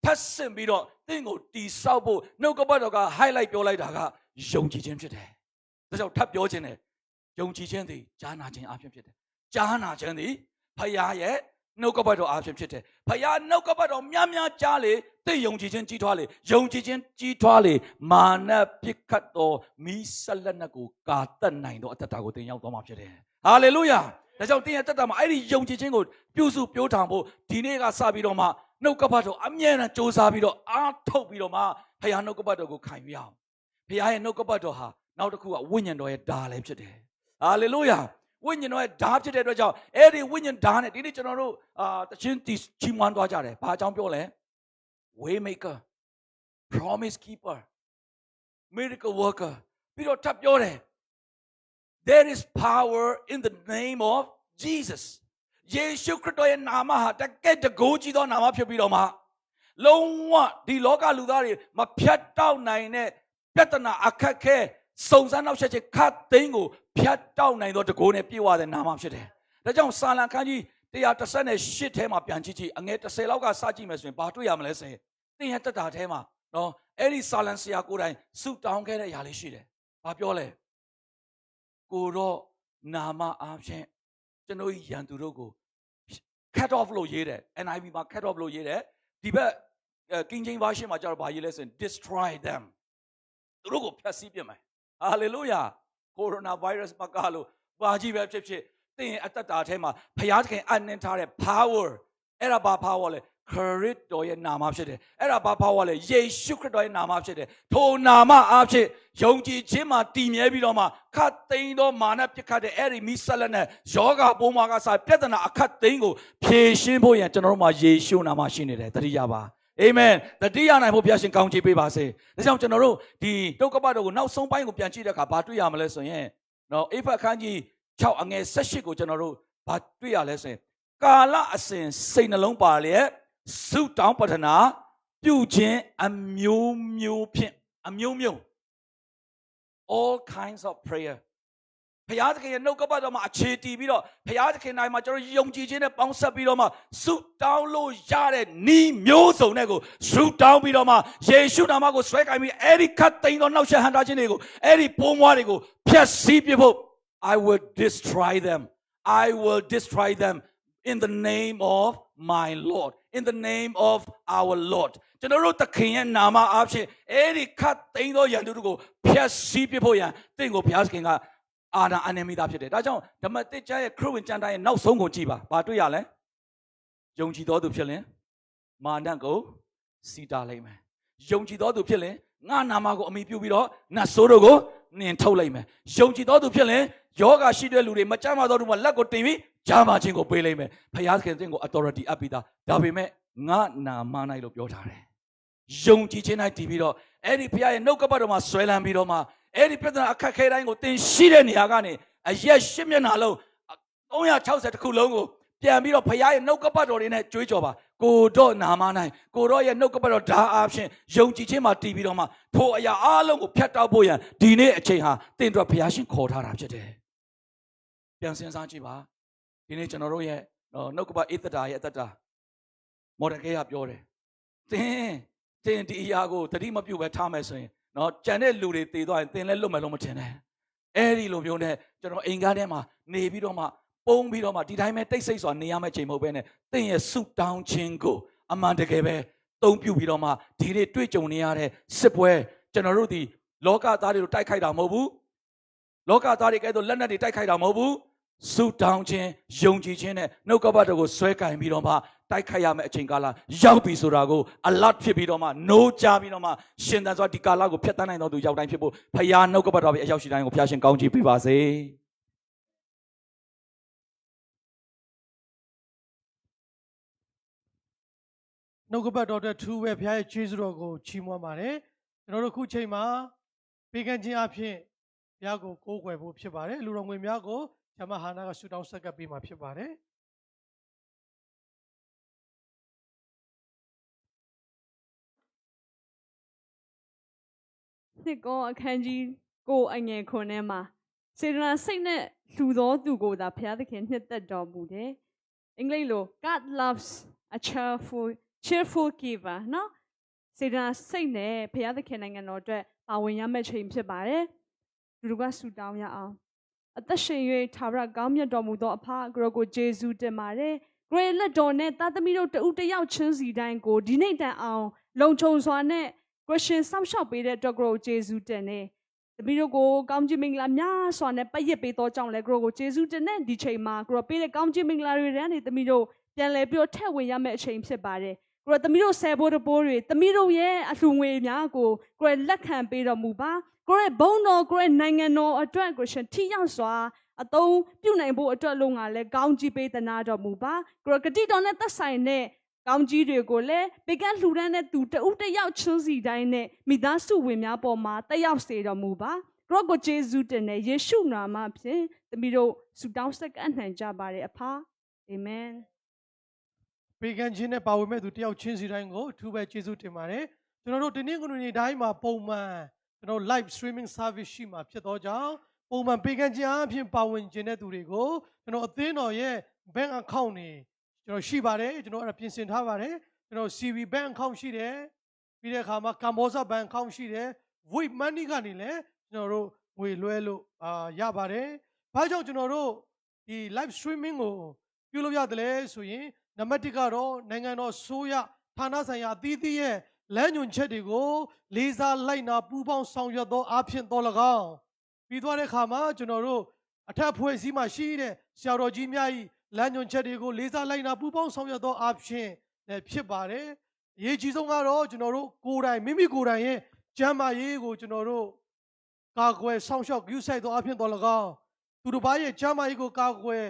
ထပ်ဆင့်ပြီးတော့သင်ကိုတည်ဆောက်ဖို့နှုတ်ကပတ်တော်က highlight ပြောလိုက်တာကယုံကြည်ခြင်းဖြစ်တယ်ဒါကြောင့်ထပ်ပြောခြင်းနဲ့ယုံကြည်ခြင်းသည်ကြားနာခြင်းအဖြစ်ဖြစ်တယ်ကြားနာခြင်းသည် ဖယားရဲ့နှုတ်ကပတ်တော်အားဖြင့်ဖြစ်တယ်ဖယားနှုတ်ကပတ်တော်များများကြားလေသိယုံကြည်ခြင်းကြီးထွားလေယုံကြည်ခြင်းကြီးထွားလေမာနပြစ်ခတ်တော်မိဆက်လက်နက်ကိုကာတက်နိုင်သောအတ္တတာကိုသင်ရောက်သွားမှာဖြစ်တယ်ဟာလေလုယာဒါကြောင့်သင်ရဲ့တတ်တာမှာအဲ့ဒီယုံကြည်ခြင်းကိုပြုစုပြောထောင်ဖို့ဒီနေ့ကစပြီးတော့မှနှုတ်ကပတ်တော်အမြဲတမ်းစ조사ပြီးတော့အားထုတ်ပြီးတော့မှဖယားနှုတ်ကပတ်တော်ကိုခံယူရအောင်ဖယားရဲ့နှုတ်ကပတ်တော်ဟာနောက်တစ်ခုကဝိညာဉ်တော်ရဲ့ဓာလည်းဖြစ်တယ်ဟာလေလုယာဝိညာဉ်တော်ရဲ့ဓာဖြစ်တဲ့အတွက်ကြောင့်အဲ့ဒီဝိညာဉ်ဓာနဲ့ဒီနေ့ကျွန်တော်တို့တခြင်းတီချီးမွမ်းသွားကြတယ်ဘာအကြောင်းပြောလဲ way maker promise keeper miracle worker ပြီးတော့ထပ်ပြောတယ် there is power in the name of Jesus ယေရှုခရစ်တော်ရဲ့နာမဟာတကယ်တကိုးကြီးသောနာမဖြစ်ပြီးတော့မှလုံးဝဒီလောကလူသားတွေမဖြတ်တောက်နိုင်တဲ့ပြဿနာအခက်ခဲစုံစမ်းနောက်ဆက်ချက်ခတ်သိမ်းကိုဖြတ်တောက်နိုင်သောတကိုးနဲ့ပြည့်ဝတဲ့နာမဖြစ်တယ်။ဒါကြောင့်စာလံခန်းကြီး138ထဲမှာပြန်ကြည့်အငယ်30လောက်ကစကြည့်မယ်ဆိုရင်ဘာတွေ့ရမလဲဆိုရင်သင်ရဲ့တက်တာထဲမှာနော်အဲ့ဒီစာလံဆရာကိုယ်တိုင်ဆုတောင်းခဲ့တဲ့အရာလေးရှိတယ်။ဘာပြောလဲ။ကိုတော့နာမအားဖြင့်ကျွန်တော်ရန်သူတို့ကို cut off လို့ရေးတယ် NIV မှာ cut off လို့ရေးတယ်ဒီဘက် King James Version မှာကျတော့ဘာရေးလဲဆိုရင် destroy them သူတို့ကိုဖျက်ဆီးပြစ်မယ် hallelujah coronavirus မကလို့ဘာကြီးပဲဖြစ်ဖြစ်သင်ရဲ့အတ္တတာထဲမှာဘုရားသခင်အနှင်းထားတဲ့ power အဲ့ဒါဘာ power လဲခရစ်တော်ရဲ့နာမဖြစ်တယ်အဲ့ဒါဘာ power လဲယေရှုခရစ်တော်ရဲ့နာမဖြစ်တယ်ထိုနာမအားဖြင့်ယုံကြည်ခြင်းမှာတည်မြဲပြီးတော့မှခတ်သိမ်းသောမာနပြစ်ခတ်တဲ့အဲ့ဒီမိဆက်လက်နဲ့ယောဂပိုးမွားကစားပြဿနာအခတ်သိမ်းကိုဖြေရှင်းဖို့ရန်ကျွန်တော်တို့မှာယေရှုနာမရှိနေတယ်တတိယပါအာမင်တတိယနိုင်ဖို့ဘုရားရှင်ကောင်းချီးပေးပါစေဒါကြောင့်ကျွန်တော်တို့ဒီတုတ်ကပတ်တော်ကိုနောက်ဆုံးပိုင်းကိုပြန်ကြည့်တဲ့အခါဘာတွေ့ရမလဲဆိုရင်နော်အေဖက်ခန်းကြီး6အငယ်18ကိုကျွန်တော်တို့ဘာတွေ့ရလဲဆိုရင်ကာလအစဉ်စိတ်နှလုံးပါလျက်ဆုတောင်းပတနာပြုခြင်းအမျိုးမျိုးဖြင့်အမျိုးမျိုး all kinds of prayer ဘုရားသခင်ရဲ့နှုတ်ကပတ်တော်မှာအခြေတည်ပြီးတော့ဘုရားသခင်နိုင်မှာကျွန်တော်ယုံကြည်ခြင်းနဲ့ပေါင်းဆက်ပြီးတော့မှဆုတောင်းလို့ရတဲ့ဤမျိုးစုံတဲ့ကိုဆုတောင်းပြီးတော့မှယေရှုနာမကိုဆွဲကင်ပြီးအဲ့ဒီခတ်သိမ်းသောနောက်ဆက်ဟန်တာခြင်းတွေကိုအဲ့ဒီပိုးမွားတွေကိုဖျက်ဆီးပြဖို့ I will destroy them in the name of my Lord in the name of our Lord ကျွန်တော်တို့သခင်ရဲ့နာမအားဖြင့်အဲ့ဒီခတ်သိမ်းသောရန်သူတို့ကိုဖျက်ဆီးပြဖို့ရန်တင့်ကိုဘုရားသခင်ကအာနာအနမိသားဖြစ်တယ်ဒါကြောင့်ဓမ္မသစ်ကျမ်းရဲ့ခရစ်ဝင်ကျမ်းတိုင်းရဲ့နောက်ဆုံးကိုကြည့်ပါဘာတွေ့ရလဲယုံကြည်တော်သူဖြစ်ရင်မာနကိုစီတာလိုက်မယ်ယုံကြည်တော်သူဖြစ်ရင်ငါနာမကိုအမိပြုပြီးတော့နတ်ဆိုးတို့ကိုနှင်ထုတ်လိုက်မယ်ယုံကြည်တော်သူဖြစ်ရင်ယောဂရှိတဲ့လူတွေမကြမ်းပါတော်သူမှာလက်ကိုတင်ပြီးဂျာမာခြင်းကိုပေးလိုက်မယ်ဘုရားသခင်တင့်ကို authority အပ်ပြီးသားဒါပေမဲ့ငါနာမ၌လို့ပြောထားတယ်ယုံကြည်ခြင်း၌တည်ပြီးတော့အဲ့ဒီဘုရားရဲ့နှုတ်ကပတ်တော်မှာဆွဲလန်းပြီးတော့မှအဲ့ဒီပြဿနာအခက်ခဲတိုင်းကိုသင်ရှိတဲ့နေရာကနေအရက်ရှစ်မျက်နှာလုံး360တခုလုံးကိုပြန်ပြီးတော့ဘုရားရဲ့နှုတ်ကပတ်တော်တွေနဲ့ကြွေးကြော်ပါကိုတော့နာမ၌ကိုတော့ရဲ့နှုတ်ကပတ်တော်ဓာအားဖြင့်ယုံကြည်ခြင်းမှာတည်ပြီးတော့မှထိုအရာအားလုံးကိုဖျက်တောက်ဖို့ရန်ဒီနေ့အချိန်ဟာသင်တို့ဘုရားရှင်ခေါ်ထားတာဖြစ်တယ်ပြန်စဉ်းစားကြည့်ပါဒီနေ့ကျွန်တော်တို့ရဲ့နှုတ်ကပတ်ဧသတာရဲ့အသက်တာမော်ဒကဲကပြောတယ်သင်ဒီအရာကိုသတိမပြုတ်ပဲထားမယ်ဆိုရင်နော်ကြံတဲ့လူတွေတည်သွားရင်သင်လည်းလွတ်မယ်လို့မထင်နဲ့အဲ့ဒီလိုမျိုးနဲ့ကျွန်တော်အိမ်ကားထဲမှာနေပြီးတော့မှပုံပြီးတော့မှဒီတိုင်းပဲတိတ်ဆိတ်စွာနေရမယ့်ချိန်မဟုတ်ဘဲနဲ့သင်ရဲ့ဆုတောင်းခြင်းကိုအမှန်တကယ်ပဲသုံးပြုပြီးတော့မှဒီနေ့တွေ့ကြုံနေရတဲ့စစ်ပွဲကျွန်တော်တို့ဒီလောကသားတွေကိုတိုက်ခိုက်တာမဟုတ်ဘူးလောကသားတွေကဲတော့လက်နက်တွေတိုက်ခိုက်တာမဟုတ်ဘူးဆုတောင်းခြင်းယုံကြည်ခြင်းနဲ့နှုတ်ကပတ်တော်ကိုဆွဲကင်ပြီးတော့မှတိုက်ခိုက်ရမယ့်အချိန်ကာလရောက်ပြီဆိုတာကို alert ဖြစ်ပြီးတော့မှ no ကြပြီးတော့မှရှင်သန်စွာဒီကာလကိုဖျက်ဆီးနိုင်တော်သူရောက်တိုင်းဖြစ်ဖို့ဖခင်နှုတ်ကပတ်တော်ပဲအရောက်ရှိတိုင်းကိုဖခင်ရှင်ကောင်းချီးပေးပါစေနှုတ်ကပတ်တော်အတွက်ထူးပဲဘုရားရဲ့ကျေးဇူးတော်ကိုချီးမွမ်းပါတယ်ကျွန်တော်တို့ခုချိန်မှာပေးကမ်းခြင်းအဖြစ်ဘုရားကိုကိုးကွယ်ဖို့ဖြစ်ပါတယ်လူတော်ငွေများကိုဓမ္မဟာနာကဆုတောင်းဆက်ကပ်ပေးမှာဖြစ်ပါတယ်နှစ်ကောအခန်းကြီးကိုအငယ်ခွန်ထဲမှာစေတနာစိတ်နဲ့လှူသောသူကိုသာဘုရားသခင်နှစ်သက်တော်မူတယ်အင်္ဂလိပ်လို God loves a cheerful giver နော်စေတနာစိတ်နဲ့ဘုရားသခင်နိုင်ငံတော်အတွက်ပါဝင်ရမယ့်ချိန်ဖြစ်ပါတယ်လူတို့ကဆုတောင်းရအောင် အသက်ရှင်၍ထာဝရကောင်းမြတ်တော်မူသောအဖကိုရောကိုယေရှုတင်ပါတယ်ကိုရဲ့လက်တော်နဲ့သားသမီးတို့တဦးတစ်ယောက်ချင်းစီတိုင်းကိုဒီနေ့တန်အောင်လုံခြုံစွာနဲ့ကိုရှင်စောင့်ရှောက်ပေးတဲ့အတွက်ကိုယေရှုတင်နေသမီးတို့ကိုကောင်းချီးမင်္ဂလာများစွာနဲ့ပတ်ရစ်ပေးသောကြောင့်လည်းကိုကိုယေရှုတင်တဲ့ဒီချိန်မှာကိုပေးတဲ့ကောင်းချီးမင်္ဂလာတွေတန်းနေသမီးတို့ပြန်လည်ပြီးတော့ထည့်ဝင်ရမယ့်အချိန်ဖြစ်ပါတယ်ကိုရသမီးတို့ဆယ်ဘိုးတဘိုးတွေသမီးတို့ရဲ့အလှငွေများကိုကိုရလက်ခံပေးတော်မူပါကိုရဘုံတော်ကိုရနိုင်ငံတော်အတွက်ကိုရှင်ထိရောက်စွာအသုံးပြုနိုင်ဖို့အတွက်လုံးကလည်းကောင်းကြီးပေးသနာတော်မူပါကိုရဂတိတော်နဲ့သက်ဆိုင်တဲ့ကောင်းကြီးတွေကိုလည်းပေကန်းလှူဒန်းတဲ့သူတဦးတစ်ယောက်ချင်းစီတိုင်းနဲ့မိသားစုဝင်များပေါ်မှာတက်ရောက်စေတော်မူပါကိုရကိုယေရှုတင်တဲ့ယေရှုနာမဖြင့်သမီးတို့ဆုတောင်းဆက်ကပ်နိုင်ကြပါတယ်အဖာအာမင် ပေကန်ချင်းနဲ့ပါဝင်မဲ့သူတယောက်ချင်းစီတိုင်းကိုအထူးပဲကျေးဇူးတင်ပါတယ်ကျွန်တော်တို့ဒီနေ့ကနေ့တိုင်းမှာပုံမှန်ကျွန်တော် live streaming service ရှိမှာဖြစ်တော့ကြောင့်ပုံမှန်ပေကန်ချင်းအဖြစ်ပါဝင်ခြင်းတဲ့သူတွေကိုကျွန်တော်အသင်းတော်ရဲ့ bank account တွေကျွန်တော်ရှိပါတယ်ကျွန်တော်အဲ့ဒါပြင်ဆင်ထားပါတယ်ကျွန်တော် CV bank account ရှိတယ်ပြီးတဲ့အခါမှာ Cambodia bank account ရှိတယ် Wave Money ကနေလည်းကျွန်တော်တို့ငွေလွှဲလို့ရပါတယ်ဘာကြောင့်ကျွန်တော်တို့ဒီ live streaming ကိုပြုလုပ်ရတယ်လဲဆိုရင်နံပါတ်1ကတော့နိုင်ငံတော်ဆိုးရဌာနဆိုင်ရာအသီးသီးရဲ့လမ်းညွှန်ချက်တွေကိုလေးစားလိုက်နာပူးပေါင်းဆောင်ရွက်သောအဖြစ်တော်၎င်းပြီးသွားတဲ့အခါမှာကျွန်တော်တို့အထက်ဖွဲ့စည်းမှရှိတဲ့ဆရာတော်ကြီးများ၏လမ်းညွှန်ချက်တွေကိုလေးစားလိုက်နာပူးပေါင်းဆောင်ရွက်သောအဖြစ်ဖြစ်ပါတယ်အရေးကြီးဆုံးကတော့ကျွန်တော်တို့ကိုယ်တိုင်မိမိကိုယ်တိုင်ရဲ့ကျမ်းမာရေးကိုကျွန်တော်တို့ကာကွယ်ဆောင်ရှောက်ယူဆိုင်သောအဖြစ်တော်၎င်းသူတို့ဘာရဲ့ကျမ်းမာရေးကိုကာကွယ်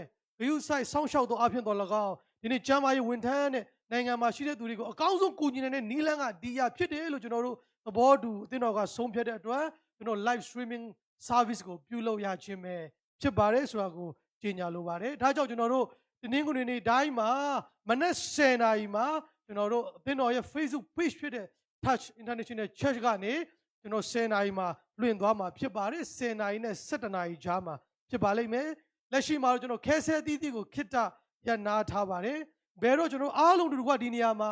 ယူဆိုင်ဆောင်ရှောက်သောအဖြစ်တော်၎င်းဒီနေ့ကျမ်းမာရေးဝန်ထမ်းနဲ့နိုင်ငံမှာရှိတဲ့သူတွေကိုအကောင်းဆုံးကူညီနေတဲ့နီးလန်းကဒီရဖြစ်တယ်လို့ကျွန်တော်တို့သဘောတူအသင်းတော်ကဆုံးဖြတ်တဲ့အတွက်ကျွန်တော် live streaming service ကိုပြုလုပ်ရခြင်းပဲဖြစ်ပါတယ်ဆိုတာကိုကြေညာလိုပါတယ်ဒါကြောင့်ကျွန်တော်တို့ဒီနေ့ကနေတိုင်းမှာမနက်10:00 နာရီမှာကျွန်တော်တို့အသင်းတော်ရဲ့ Facebook page ဖြစ်တဲ့ Touch International Church ကနေကျွန်တော်10:00 နာရီမှာလွှင့်သွားမှာဖြစ်ပါတယ်10:00 နာရီနဲ့17:00 နာရီကြားမှာဖြစ်ပါလိမ့်မယ်လက်ရှိမှာတော့ကျွန်တော်ခဲဆဲသီးသီးကိုခိတ္တရနာထားပါတယ်ဘယ်တော့ကျွန်တော်အားလုံးတို့ကဒီနေရာမှာ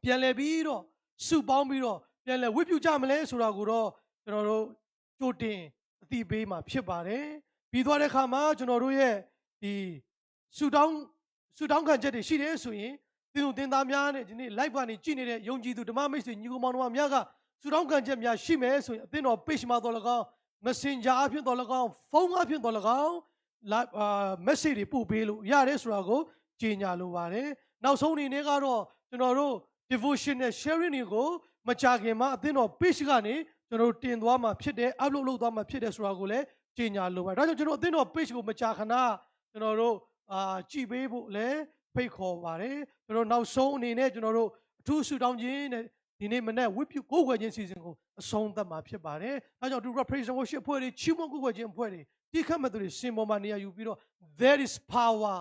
ပြန်လည်ပြီးတော့စုပေါင်းပြီးတော့ပြန်လည်ဝတ်ပြုကြမလဲဆိုတာကိုတော့ကျွန်တော်တို့ကြိုတင်အသိပေးမှာဖြစ်ပါတယ်ပြီးသွားတဲ့အခါမှာကျွန်တော်တို့ရဲ့ဒီစုတောင်းခံချက်တွေရှိတယ်ဆိုရင်သင်တို့သင်သားများနဲ့ဒီနေ့ live ကနေကြည့်နေတဲ့ယုံကြည်သူဓမ္မမိတ်ဆွေညီကောင်မောင်တို့များကစုတောင်းခံချက်များရှိမယ်ဆိုရင်အသင်းတော် page မှာတော့၎င်း Messenger အဖြစ်တော့၎င်းဖုန်းအဖြစ်တော့၎င်းmessage တွေပို့ပေးလို့ရတယ်ဆိုတာကိုကြေညာလိုပါတယ်နောက်ဆုံးအနေနဲ့ကတော့ကျွန်တော်တို့ devotional sharing တွေကိုမကြခင်မှာအသင်းတော် page ကနေကျွန်တော်တို့တင်သွားမှာဖြစ်တယ် upload လုပ်သွားမှာဖြစ်တယ်ဆိုတာကိုလည်းကြေညာလိုပါတယ်ဒါကြောင့်ကျွန်တော်အသင်းတော် page ကိုမကြခဏကျွန်တော်တို့ကြည်ပေးဖို့လည်းဖိတ်ခေါ်ပါတယ်ကျွန်တော်နောက်ဆုံးအနေနဲ့ကျွန်တော်တို့အထူးဆုတောင်းခြင်းနဲ့ဒီနေ့မနေ့ဝိပုကိုးကွယ်ခြင်းစီစဉ်ကိုအဆုံးသတ်မှာဖြစ်ပါတယ်ဒါကြောင့်သူတို့ praise and worship အဖွဲ့တွေချီးမွမ်းကိုးကွယ်ခြင်းအဖွဲ့တွေဒီခတ်မဲ့သူတွေစင်ပေါ်မှာနေရာယူပြီးတော့ there is power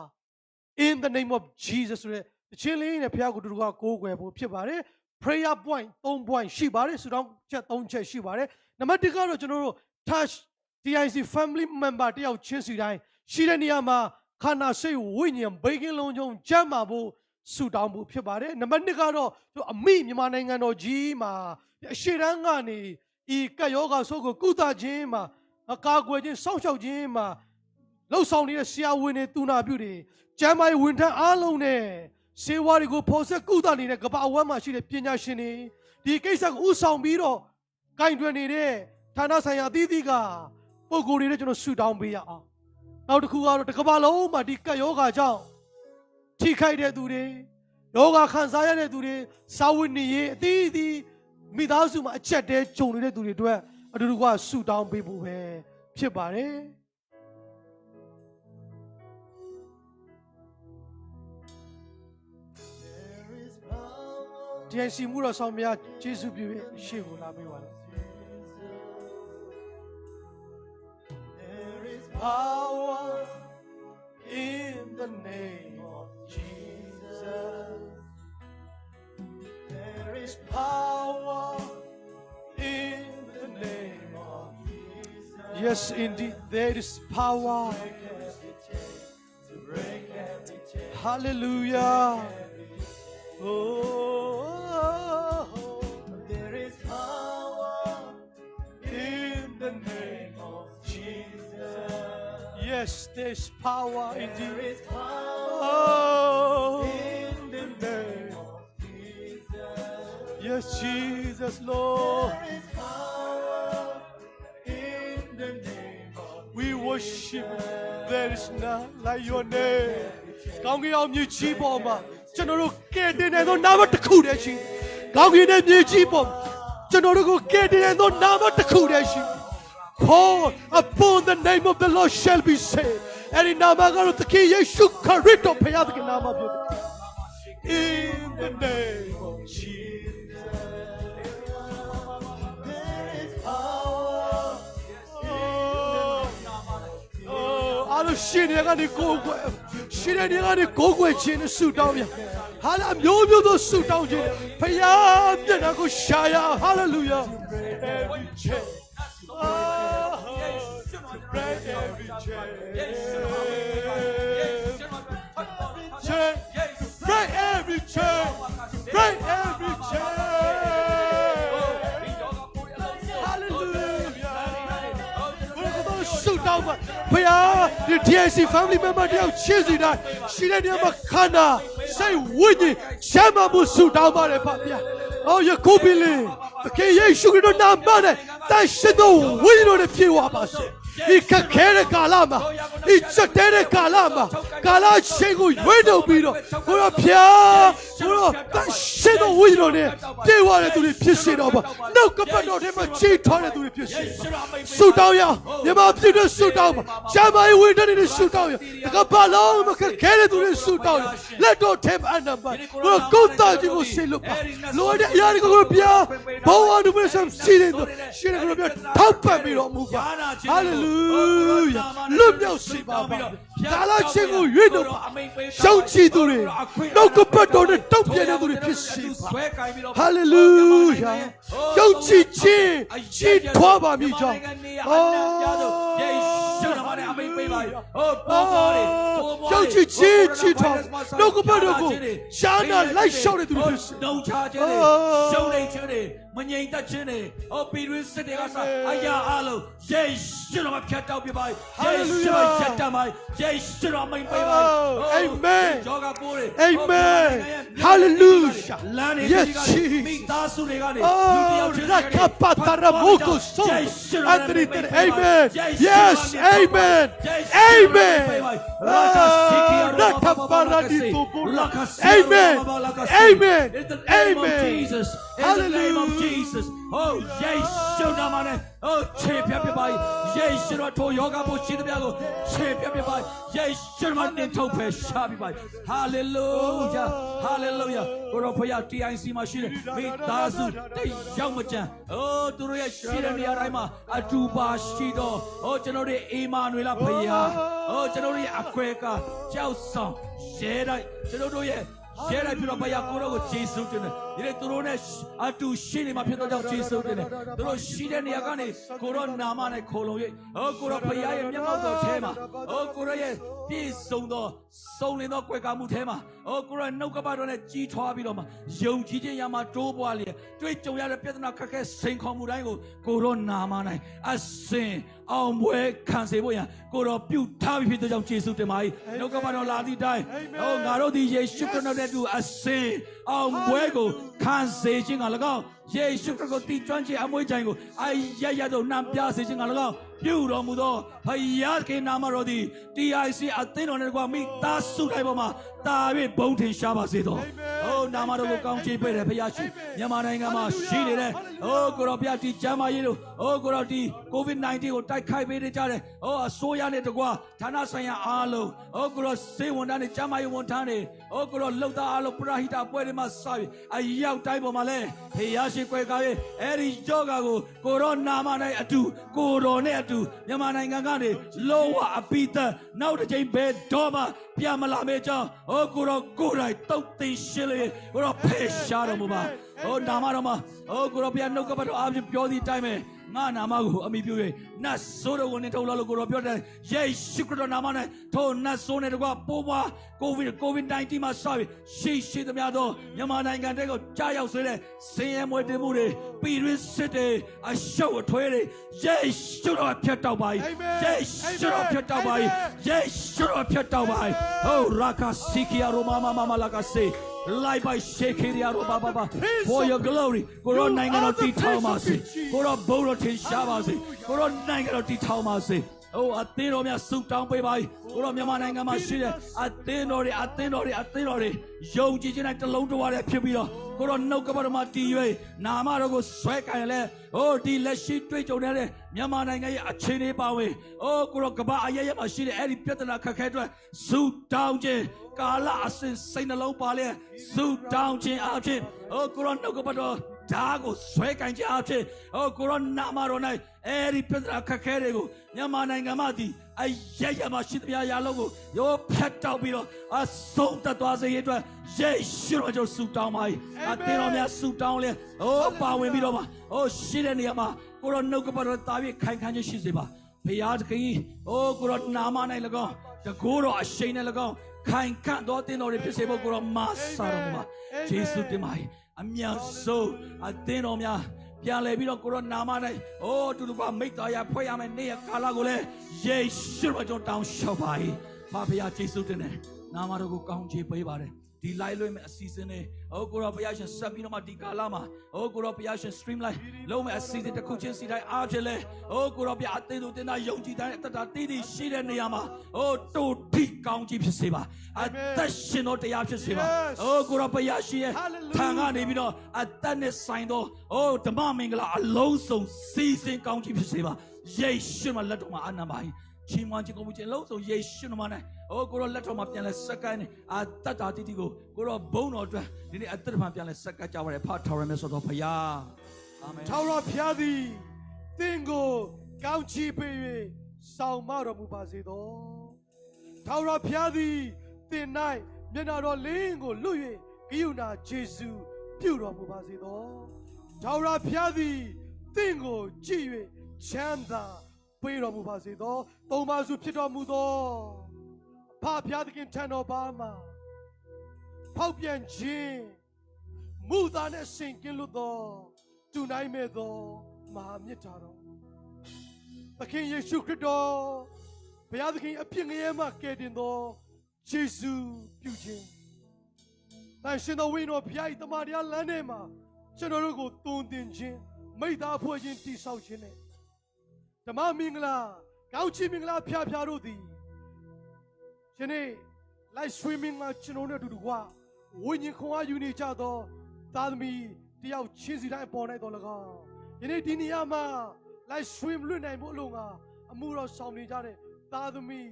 in the name of Jesus ဆိုတဲ့တခြင်းလေးနဲ့ဘုရားကိုသူတို့ကကိုးကွယ်ဖို့ဖြစ်ပါတယ် prayer point 3 point ရှိပါတယ်ဆုတောင်းချက်3ချက်ရှိပါတယ်နံပါတ်1ကတော့ကျွန်တော်တို့ touch TIC family member တယောက်ချင်းစီတိုင်းရှိတဲ့နေရာမှာခန္ဓာစိတ်ဝိညာဉ်ဘေးကင်းလုံးချုံကျမ်းမာဖို့ဆုတောင်းဖို့ဖြစ်ပါတယ်နံပါတ်2ကတော့အမိမြန်မာနိုင်ငံတော်ကြီးမှာအရှိတန်းကနေဤကပ်ယောဂါဆိုးကိုကုသခြင်းမှာအကာအကွယ်ခြင်းစောင့်ရှောက်ခြင်းမှာလှုပ်ဆောင်နေတဲ့ဆရာဝန်တွေတူနာပြုတွေကျမ်းမာရေးဝန်ထမ်းအားလုံးနဲ့ဆေးဝါးတွေကိုဖော်ဆက်ကုသနေတဲ့ကမ္ဘာအဝန်းမှာရှိတဲ့ပညာရှင်တွေဒီကိစ္စကိုဥဆောင်ပြီးတော့ဂိုင်တွင်နေတဲ့ဌာနဆိုင်ရာအသီးသီးကပုံကိုယ်တွေနဲ့ကျွန်တော်ဆုတောင်းပေးရအောင်နောက်တစ်ခုကတော့တစ်ကမ္ဘာလုံးမှာဒီကပ်ယောဂါကြောင့်ထိခိုက်တဲ့သူတွေယောဂခံစားရတဲ့သူတွေစာဝတ်နေရေးအသီးသီးမိသားစုမှာအချက်တဲဂျုံနေတဲ့သူတွေအတွက်အတူတူကဆုတောင်းပေးဖို့ပဲဖြစ်ပါတယ်ဒီစီမှုတော်ဆောင်များယေရှုပြုရဲ့ရှေ့ကိုလာပေးပါလို့ There is power in the name of Jesus There is power in the name of Jesus Yes indeed there is power to break every chain Hallelujah Oh, there is power in the name of Jesus. Yes, there's power There indeed. is power Oh, in the name of Jesus. yes, Jesus, Lord. There is power in the name of We worship you. There is none like your name. ကောင်းကင်အောင်မြေကြီးပေါ်မှာကျွန်တော်တို့ကဲတင်နေသောနာမတစ်ခုတည်းရှိတယ်။ကောင်းကင်နဲ့မြေကြီးပေါ်ကျွန်တော်တို့ကိုကဲတင်နေသောနာမတစ်ခုတည်းရှိတယ်။ Call upon the name of the Lord shall be saved. အဲ့ဒီနာမကတော့သခင်ယေရှုခရစ်တော်ဖခင်သခင်နာမဖြစ်တယ်။ In the name of Jesus. There is power Oh, အားလုံးရှင်တွေကနေကိုယ်ကွယ်ရှင်တွေကနေကိုယ်ကွယ်ခြင်းနဲ့ဆုတောင်းပြန်ဟာလာမျိုးမျိုးသောဆုတောင်းခြင်းဖခင်မျက်နှာကိုရှာရ Hallelujah. Every chain. Break every chain. Chain. Break every chain. Break every chain. Hallelujah. ဆုတောင်းပါဖခင်ဒီ TNC family member တယောက်ချစ်စီတိုင်းရှိတဲ့နေရာမှာခန္ဓာစိတ်ဝိညာဉ်ချမ်းသာမှုဆုတောင်းပါတယ်ဖခင်။အော်ယခုပင်လေသခင်ယေရှုခရစ်တော်နာမနဲ့တန်ရှင်းသောဝိညာဉ်တော်နဲ့ပြည့်ဝပါစေ။ဒီခက်ခဲတဲ့ကာလမှာဒီချက်တဲ့ကာလမှာကာလချင်းကိုရွေးထုတ်ပြီးတော့ကိုရောဖျားကိုရောတန်ရှင်းသောဝိညာဉ်တော်နဲ့ပြည့်ဝတဲ့သူတွေဖြစ်စေတော့ပါ။နောက်ကပတ်တော်ထဲမှာကြီးထွားတဲ့သူတွေဖြစ်စေ။ဆုတောင်းရမြမပြည့်တဲ့ဆုတောင်းပါ။ချမ်းသာရေးဝိညာဉ်နဲ့ဆုတောင်းရ။တကဘာလုံးမခက်ခဲတဲ့သူတွေဆုတောင်းရ။လက်တော်ထဲမှာအနံပါ။ကိုရောကိုယ်တော်ကြီးကိုဆေလွတ်ပါ။လိုတဲ့အရာတွေကိုပြားဘဝအတူပဲဆမ်စီတဲ့ရှင်ကိုပြထောက်ပံ့ပြီးတော်မူပါ။ Hallelujah. လွတ်မြောက်စေပါပါ။ကာလချင်းကိုရွေးတော့ပါ။ရှောင်းချီသူတွေနှုတ်ကပတ်တော်နဲ့တောက်ပြတဲ့သူတွေဖြစ်စေပါ။ Hallelujah. ယုံကြည်ခြင်းကြီးထွားပါမည်ကြောင့်။ယေရှုနာမနဲ့အမိန်ပေးပါ။ယုံကြည်ခြင်းကြီးထွားနှုတ်ကပတ်တော်ကိုရှားနာလိုက်လျှောက်တဲ့သူတွေဖြစ်စေ။ နှုံချခြင်းတွေရှုံးနေခြင်းတွေမငြိမ်သက်ခြင်းတွေပြည်တွင်းစစ်တွေကစအရာအလုံးယေရှုတော်မှာဖြတ်တောက်ပြပါယေရှုတော်ရက်တမ်းပါယေရှုတော်မိန်ပေးပါ Amen. ယောဂပိုးတွေ Amen. Hallelujah. လမ်းတွေ Yes, ဒီကမိ Jesus. သားစုတွေကနေ Oh, Rakapatarabuko so. Amen. Yes, amen. Amen. Amen. Amen. In the name of Amen. Jesus. In the name of Jesus. Oh, Yeshua namane. Oh, champion by Yeshua to yoga bushi the biago. Champion by Yeshua man to pe shabi by. Hallelujah. Hallelujah. Oro poya TIC machine. Me dazu te yamajan. Oh, duruya shira ni araima. Atuba shido. Oh, janori Emmanuel poya. Oh, janori akweka. Jiao song. Shera. Janori ရဲလိုက်ပြီးတော့ဘုရားကိုရောကိုယေရှုတင်တယ်ဒီနေ့သူတို့နဲ့အတူရှိနေမှာဖြစ်တော့ကြောင့်ယေရှုတင်တယ်သူတို့ရှိတဲ့နေရာကနေကိုရောနာမနဲ့ခေါ်လုံ၍ကိုရောဘုရားရဲ့မျက်မှောက်တော်ထဲမှာကိုရောရဲ့ပြည့်စုံသောစုံလင်သောကွယ်ကာမှုထဲမှာကိုရောနှုတ်ကပတ်တော်နဲ့ကြီးထွားပြီးတော့မှယုံကြည်ခြင်းရမှာတိုးပွားလျက်တွေ့ကြုံရတဲ့ပြဿနာခက်ခဲစိန်ခေါ်မှုတိုင်းကိုရောနာမ၌အစင်အောင်ပွဲခံစေဖို့ရန်ကိုရောပြုထားပြီးဖြစ်တဲ့ကြောင့်ယေရှုတင်ပါ၏နှုတ်ကပတ်တော်လာသည့်တိုင်းငါတို့သည်ယေရှုခရစ်တော်နဲ့တူအစင်အောင်ပွဲကိုခံစေခြင်းက၎င်းယေရှုခရစ်ကိုတည်ကျွမ်းခြင်းအမွေးချိုင်ကိုအရရတို့နှံပြစေခြင်းက၎င်းပြုတော်မူသောဘုရားခင်နာမတော်သည် TIC အသင်းတော်နဲ့ကွာမိသားစုတိုင်းပေါ်မှာတာ၍ဘုံထင်ရှားပါစေသောနာမတော်ကိုကောင်းချီးပေးတယ်ဘုရားရှင်မြန်မာနိုင်ငံမှာရှိနေတဲ့ကိုရောဘုရားဒီကျမ်းမာရေးတို့ကိုရောဒီ COVID-19 ကိုတိုက်ခိုက်ပေးနေကြတယ်အစိုးရနဲ့တကွာဌာနဆိုင်ရာအားလုံးကိုရောစေဝန်ထမ်းတွေကျမ်းမာရေးဝန်ထမ်းတွေကိုရောလှုပ်သားအားလုံးပရဟိတပွဲတွေမှာစပြီးအရောက်တိုင်းပေါ်မှာလဲဘုရားရှင်ကွယ်ကားရဲ့အဲ့ဒီယောဂါကိုရောနာမ၌အတူကိုတော်နဲ့အတူမြန်မာနိုင်ငံကနေလောဝအပိသက်နောက်တစ်ချိန်ဘယ်တော့မှပြန်မလာမေကြောင်းကိုရောကိုယ်တိုင်တုတ်သိရှင်းလေကိုရောဖယ်ရှားတော်မူပါနာမတော်မှာကိုရောဘုရားနှုတ်ကပတ်တော်အားဖြင့်ပြောသည့်အတိုင်းပဲ ငါနာမကိုအမိပြု၍နတ်ဆိုးတို့ကိုနှင်ထုတ်လာလို့ကိုတော်ပြောတယ်ယေရှုခရစ်တော်နာမနဲ့ထိုနတ်ဆိုးနဲ့တကွာပိုးပွားCOVID-19 မှာစပြီးရှိသမျှသောမြန်မာနိုင်ငံတွေကိုကြားရောက်စေတဲ့ဆင်းရဲမွဲတေမှုတွေပြည်တွင်းစစ်တွေအရှုပ်အထွေးတွေယေရှုတော်ဖျက်တောက်ပါ၏ယေရှုတော်ဖျက်တောက်ပါ၏ယေရှုတော်ဖျက်တောက်ပါ၏ဟိုရာကာစီကီယာရိုမာလာကာစေလိုက်ပါရှေခေရီယာရိုဘာ for your glory ကိုရောနိုင်ငံတော်တည်ထောင်ပါစေကိုရောဘုရားထင်ရှားပါစေကိုရောနိုင်ငံတော်တည်ထောင်ပါစေဟိုအသင်းတော်များဆုတောင်းပေးပါ၏ကိုရောမြန်မာနိုင်ငံမှာရှိတဲ့အသင်းတော်တွေယုံကြည်ခြင်းနဲ့တလုံးတဝါတည်းဖြစ်ပြီးတော့ကိုရောနှုတ်ကပတော်မှာတည်၍နာမတော်ကိုဆွဲကင်လဲဟိုဒီလက်ရှိတွေ့ကြုံနေတဲ့မြန်မာနိုင်ငံရဲ့အခြေအနေပါဝင်ဟိုကိုရောကဘာအရရမှာရှိတဲ့အဲ့ဒီပြဿနာခက်ခဲတွေဆုတောင်းခြင်းကာလအစဉ်စိတ်နှလုံးပါလဲဆုတောင်းခြင်းအဖြစ်ဟိုကိုရောနှုတ်ကပတော်ဓာတ်ကိုဆွဲကင်ခြင်းအဖြစ်ဟိုကိုရောနာမတော်၌အဲ့ဒီပြဿနာခက်ခဲတွေကိုမြန်မာနိုင်ငံမှာဒီအရရမှာရှိတဲ့ရာလုံးကိုရောဖြတ်တောက်ပြီးတော့အဆုံးသတ်သွားစေရတဲ့ယေရှုတော်ကြောင့်ဆုတောင်းပါ၏အသင်းတော်များဆုတောင်းလဲဟိုပါဝင်ပြီးတော့မှာဟိုရှိတဲ့နေရာမှာကိုရောနှုတ်ကပတော်တာပြီးခိုင်ခန့်ခြင်းရှိစေပါဘုရားသခင်ဟိုကိုရောနာမ၌၎င်းတကိုးတော်အရှိန်နဲ့၎င်းခိုင်ခန့်သောအသင်းတော်တွေဖြစ်စေဖို့ကိုရောမဆာတော်မူပါယေရှုတင်ပါ၏အမြတ်ဆုံးအသင်းတော်များပြန်လဲပြီးတော့ကိုရောနာမ၌အိုးတူတူကမိတ်တော်ရဖွဲ့ရမယ်နေ့ရက်ကာလကိုလည်းယေရှုတော်ကြောင့်တောင်းလျှောက်ပါ၏ဖခင်ယေရှုတင်တယ်နာမတော်ကိုကောင်းချီးပေးပါတယ်ဒီလိုက်လွှင့်မဲ့အစီအစဉ်တွေအိုးကိုရောဘုရားရှင်ဆက်ပြီးတော့မှဒီကာလမှာအိုးကိုရောဘုရားရှင် streamline လုံးမဲ့အစီအစဉ်တစ်ခုချင်းစီတိုင်းအားဖြင့်လဲအိုးကိုရောဘုရားအသေးသူတင်သားယုံကြည်တဲ့အတ္တတည်တည်ရှိတဲ့နေရာမှာအိုးတူထိကောင်းချီးဖြစ်စေပါအသက်ရှင်တော်တရားဖြစ်စေပါအိုးကိုရောဘုရားရှင်ရဲ့ထံကနေပြီးတော့အသက်နဲ့ဆိုင်သောအိုးဓမ္မမင်္ဂလာအလုံးစုံစီစဉ်ကောင်းချီးဖြစ်စေပါယေရှုမှာလက်တော်မှာအာနံပါ၏ချီးမွမ်းခြင်းကိုခြင်းလုံးစုံယေရှုနာမ၌အိုးကိုရောလက်တော်မှာပြန်လဲစက္ကန့်နဲ့အသက်တာတည်တည်ကိုကိုရောဘုန်းတော်အတွက်ဒီနေ့အသက်တာပြန်လဲစက္ကန့်ကြပါရဖထာရမယ်ဆိုတော့ဖယားအာမင်ထာဝရဘုရားသည်သင်ကိုကောင်းချီးပေး၍ဆောင်မတော်မူပါစေသောထာဝရဘုရားသည်သင်၌မျက်နာတော်လင်းကိုလွတ်၍ဂိယုဏဂျေစုပြုတော်မူပါစေသောထာဝရဘုရားသည်သင်ကိုကြည်၍ချမ်းသာပေးတော်မူပါစေသောသုံးပါးစုဖြစ်တော်မူသောဖဖျားသခင်ထံတော်ပါမှာဖောက်ပြန်ခြင်းမူသားနဲ့ဆင်ကင်းလွတ်သောတူနိုင်မဲ့သောမဟာမြတ်တော်သခင်ယေရှုခရစ်တော်ဘုရားသခင်အပြစ်ငရဲမှကယ်တင်သောယေရှုပြုခြင်းတန်ရှင်တော်ဝိညာဉ်တော်ဘုရား၏တမန်တော်လမ်းထဲမှာကျွန်တော်တို့ကိုတုံတင်ခြင်းမိသားဖွဲ့ခြင်းတည်ဆောက်ခြင်းနဲ့ဓမ္မမင်္ဂလာကောင်းချီးမင်္ဂလာဖျားတို့သည်ယနေ့ live streaming မှာကျွန်တော်တို့အတူတူကဝိညာဉ်ခွန်အားယူနေကြသောသားသမီးတယောက်ချင်းစီတိုင်းပေါ်နိုင်တော်၎င်းယနေ့ဒီနေရာမှာ live stream လွှင့်နိုင်ဖို့အလို့ငါအမှုတော်ဆောင်နေကြတဲ့သားသမီး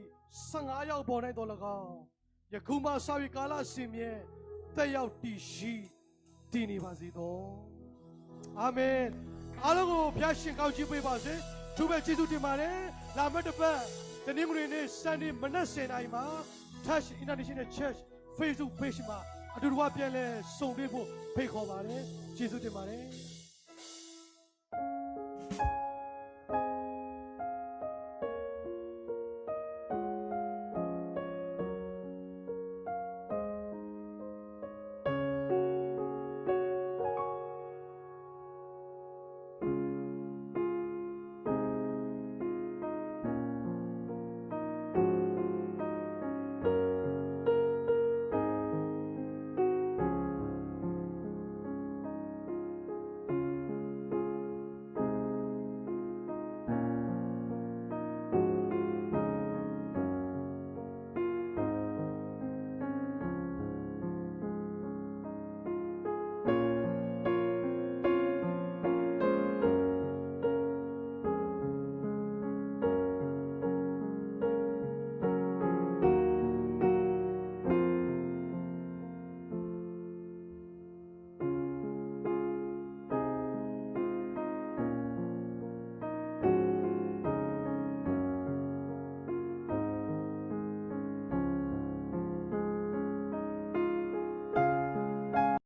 15ယောက်ပေါ်နိုင်တော်၎င်းယခုမှဆောက်ရကာလအစဉ်မြဲတက်ရောက်တည်ရှိတည်နေပါစေသောအာမင်အားလုံးကိုဘုရားရှင်ကောင်းချီးပေးပါစေသူပဲကျေးဇူးတင်ပါတယ်လာမယ့်တစ်ပတ်တနင်္ဂနွေနေ့ Sunday မနက်10:00 နာရီမှာ Touch International Church Facebook page မှာအတူတူပြန်လဲဆုံတွေ့ဖို့ဖိတ်ခေါ်ပါတယ်ကျေးဇူးတင်ပါတယ်